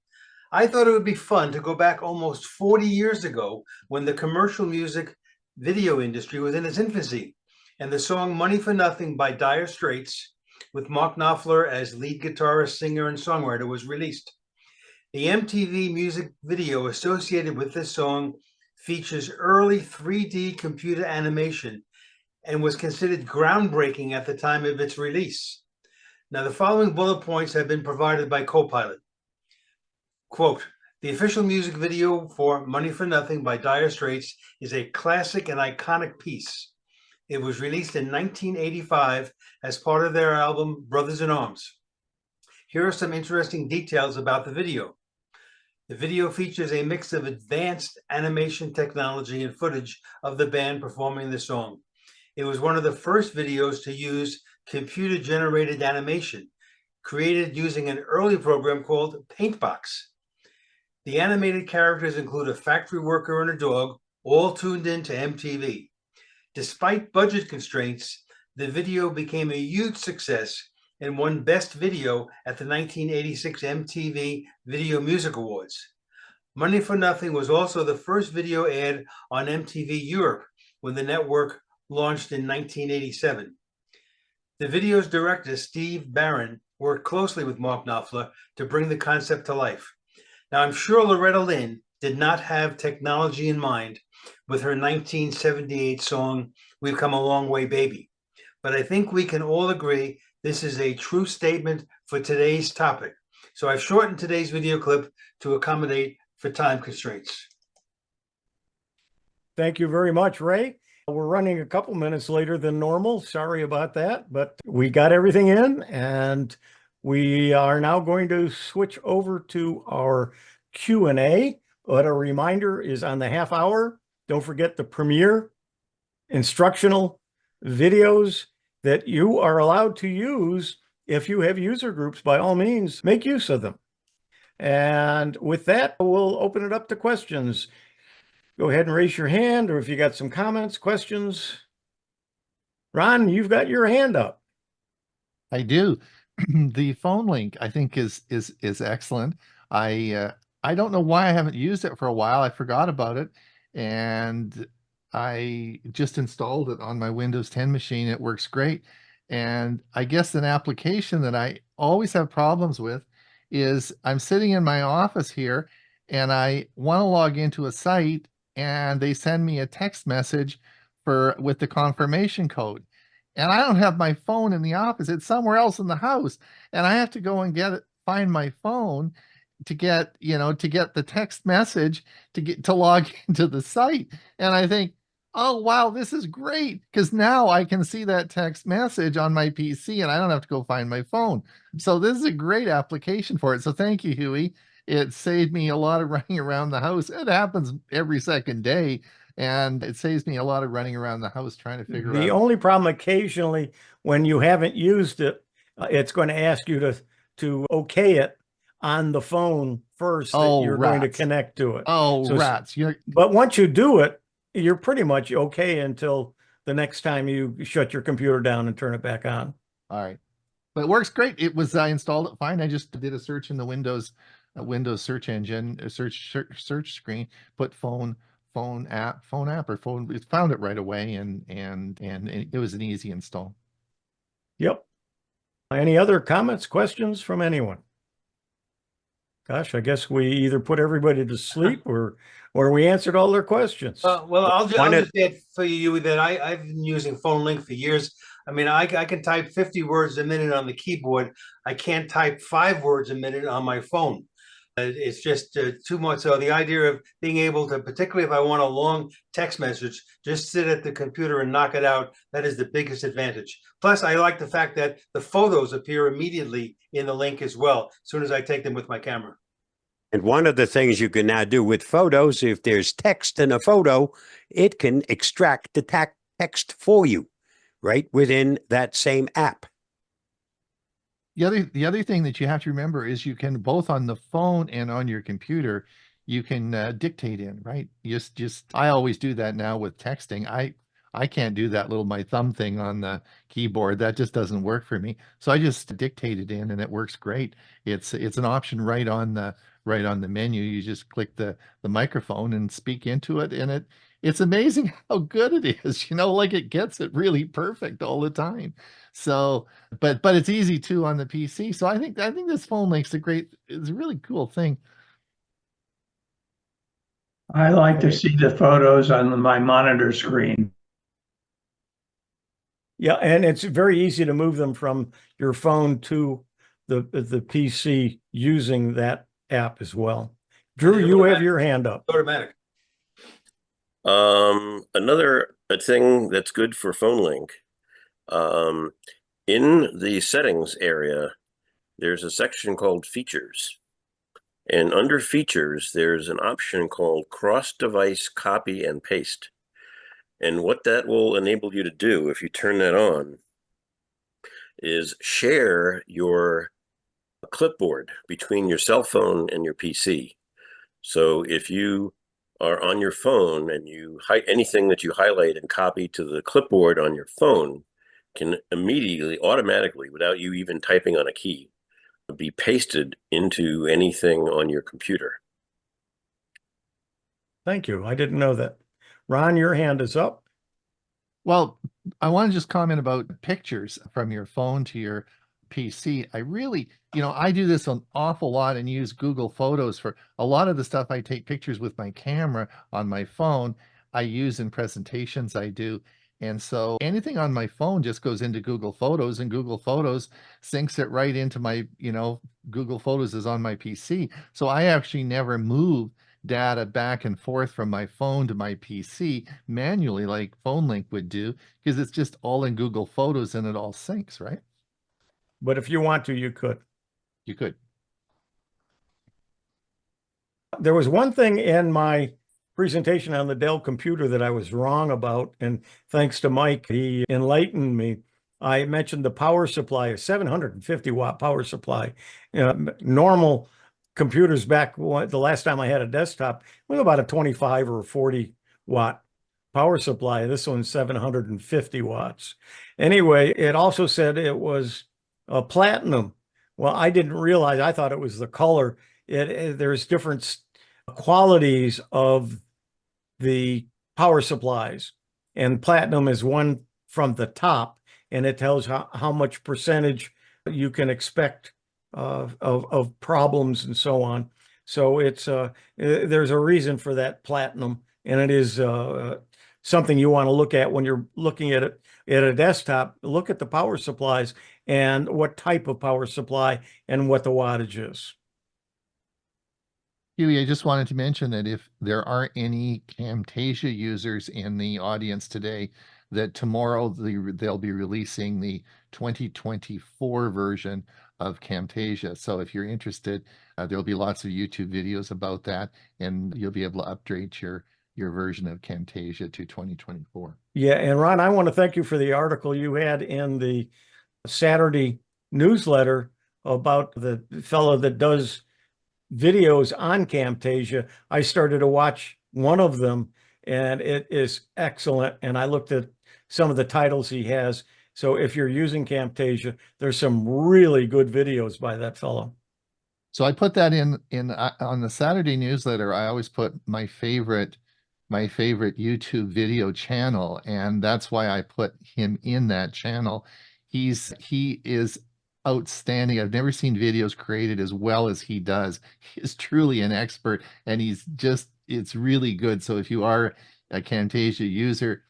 I thought it would be fun to go back almost 40 years ago when the commercial music video industry was in its infancy, and the song Money for Nothing by Dire Straits, with Mark Knopfler as lead guitarist, singer, and songwriter, was released. The MTV music video associated with this song features early 3D computer animation and was considered groundbreaking at the time of its release. Now, the following bullet points have been provided by Copilot. Quote, the official music video for Money for Nothing by Dire Straits is a classic and iconic piece. It was released in 1985 as part of their album Brothers in Arms. Here are some interesting details about the video. The video features a mix of advanced animation technology and footage of the band performing the song. It was one of the first videos to use computer-generated animation, created using an early program called Paintbox. The animated characters include a factory worker and a dog, all tuned in to MTV. Despite budget constraints, the video became a huge success and won Best Video at the 1986 MTV Video Music Awards. Money for Nothing was also the first video ad on MTV Europe when the network launched in 1987. The video's director, Steve Barron, worked closely with Mark Knopfler to bring the concept to life. Now, I'm sure Loretta Lynn did not have technology in mind with her 1978 song, We've Come a Long Way, Baby. But I think we can all agree this is a true statement for today's topic. So I've shortened today's video clip to accommodate for time constraints. Thank you very much, Ray. We're running a couple minutes later than normal. Sorry about that, but we got everything in, and we are now going to switch over to our Q&A. But a reminder is on the half hour, don't forget the premiere instructional videos that you are allowed to use. If you have user groups, by all means, make use of them. And with that, we'll open it up to questions. Go ahead and raise your hand, or if you got some comments, questions. Ron, you've got your hand up. I do. The phone link, I think, is excellent. I don't know why I haven't used it for a while. I forgot about it, and I just installed it on my Windows 10 machine. It works great. And I guess an application that I always have problems with is I'm sitting in my office here and I want to log into a site, and they send me a text message with the confirmation code. And I don't have my phone in the office. It's somewhere else in the house. And I have to go and find my phone to get the text message to log into the site. And I think, oh, wow, this is great, because now I can see that text message on my PC and I don't have to go find my phone. So this is a great application for it. So thank you, Hewie. It saved me a lot of running around the house. It happens every second day, and it saves me a lot of running around the house trying to figure out. The only problem occasionally when you haven't used it, it's going to ask you to okay it on the phone first that you're going to connect to it. Oh, so, rats. But once you do it, you're pretty much okay until the next time you shut your computer down and turn it back on. All right. But it works great. I installed it fine. I just did a search in the Windows search engine, search screen, put phone app, or phone. It found it right away, and it was an easy install. Yep. Any other comments, questions from anyone? Gosh, I guess we either put everybody to sleep or we answered all their questions. Well, I'll just add for you that I've been using Phone Link for years. I mean, I can type 50 words a minute on the keyboard. I can't type 5 words a minute on my phone. It's just too much. So the idea of being able to, particularly if I want a long text message, just sit at the computer and knock it out, that is the biggest advantage. Plus, I like the fact that the photos appear immediately in the link as well, as soon as I take them with my camera. And one of the things you can now do with photos, if there's text in a photo, it can extract the text for you right within that same app. The other thing that you have to remember is you can, both on the phone and on your computer, you can dictate in, right? I always do that now with texting. I can't do that little my thumb thing on the keyboard. That just doesn't work for me. So I just dictate it in, and it works great. It's an option right on the menu. You just click the microphone and speak into it, and it's amazing how good it is. Like it gets it really perfect all the time. So, but it's easy too on the PC. So I think this phone link's it's a really cool thing. I like to see the photos on my monitor screen. Yeah, and it's very easy to move them from your phone to the PC using that app as well. Drew, you have your hand up. Automatic. Another thing that's good for phone link, in the settings area, there's a section called features. And under features, there's an option called cross-device copy and paste. And what that will enable you to do, if you turn that on, is share your clipboard between your cell phone and your PC. So if you are on your phone and anything that you highlight and copy to the clipboard on your phone can immediately, automatically, without you even typing on a key, be pasted into anything on your computer. Thank you. I didn't know that. Ron, your hand is up. Well, I want to just comment about pictures from your phone to your PC. I really, I do this an awful lot and use Google Photos for a lot of the stuff. I take pictures with my camera on my phone. I use in presentations I do. And so anything on my phone just goes into Google Photos, and Google Photos syncs it right into my, Google Photos is on my PC. So I actually never move data back and forth from my phone to my PC manually like PhoneLink would do, because it's just all in Google Photos and it all syncs, right? But if you want to, you could. You could. There was one thing in my presentation on the Dell computer that I was wrong about, and thanks to Mike, he enlightened me. I mentioned the power supply, a 750-watt power supply. Normal computers back the last time I had a desktop was about a 25 or 40-watt power supply. This one's 750 watts. Anyway, it also said it was platinum. Well, I didn't realize. I thought it was the color. There's different qualities of the power supplies, and platinum is one from the top, and it tells how much percentage you can expect of problems and so on. So it's there's a reason for that platinum, and it is something you want to look at when you're looking at it at a desktop. Look at the power supplies and what type of power supply and what the wattage is. Hewie, I just wanted to mention that if there aren't any Camtasia users in the audience today, that tomorrow they'll be releasing the 2024 version of Camtasia. So if you're interested, there'll be lots of YouTube videos about that, and you'll be able to upgrade your version of Camtasia to 2024. Yeah, and Ron, I want to thank you for the article you had in the Saturday newsletter about the fellow that does videos on Camtasia. I started to watch one of them, and it is excellent. And I looked at some of the titles he has. So if you're using Camtasia, there's some really good videos by that fellow. So I put that in on the Saturday newsletter. I always put my favorite YouTube video channel, and that's why I put him in that channel. He is outstanding. I've never seen videos created as well as he does. He is truly an expert, and it's really good. So if you are a Camtasia user,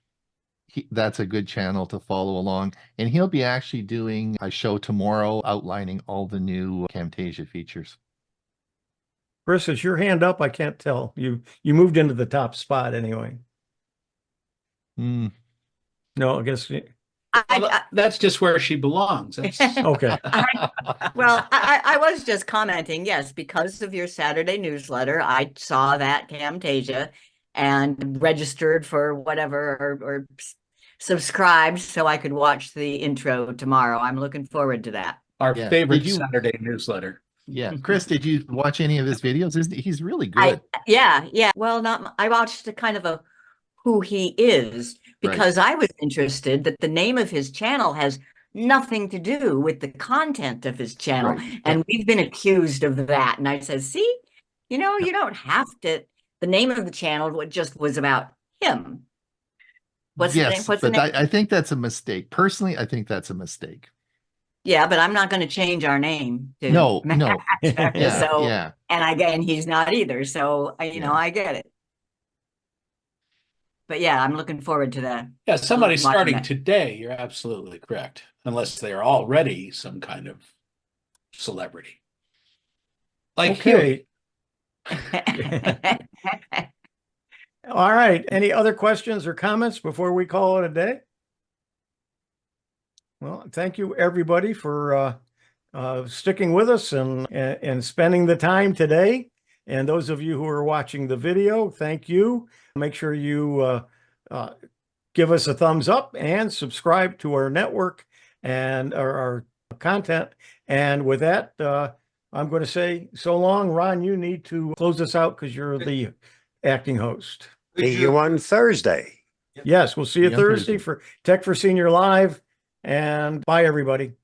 that's a good channel to follow along. And he'll be actually doing a show tomorrow outlining all the new Camtasia features. Chris, is your hand up? I can't tell. You moved into the top spot anyway. No, I guess. That's just where she belongs. Okay. Well, I was just commenting, yes, because of your Saturday newsletter, I saw that Camtasia and registered for whatever or subscribed so I could watch the intro tomorrow. I'm looking forward to that. Our favorite Saturday newsletter. Yeah. Chris, did you watch any of his videos? He's really good. Yeah. Well, I watched a kind of who he is, because I was interested that the name of his channel has nothing to do with the content of his channel. Right. And we've been accused of that. And I said, see, you don't have to, the name of the channel just was about him. What's the name? What's the name? I think that's a mistake. Personally, I think that's a mistake. Yeah, but I'm not going to change our name to no. So and he's not either. So I get it. But yeah, I'm looking forward to that. Yeah, somebody starting today, you're absolutely correct. Unless they are already some kind of celebrity. Like Hewie. All right. Any other questions or comments before we call it a day? Well, thank you everybody for sticking with us and spending the time today. And those of you who are watching the video, thank you. Make sure you give us a thumbs up and subscribe to our network and our content. And with that, I'm going to say so long. Ron, you need to close us out because you're the acting host. See you on Thursday. Yes, we'll see you Thursday for Tech for Senior Live. And bye, everybody.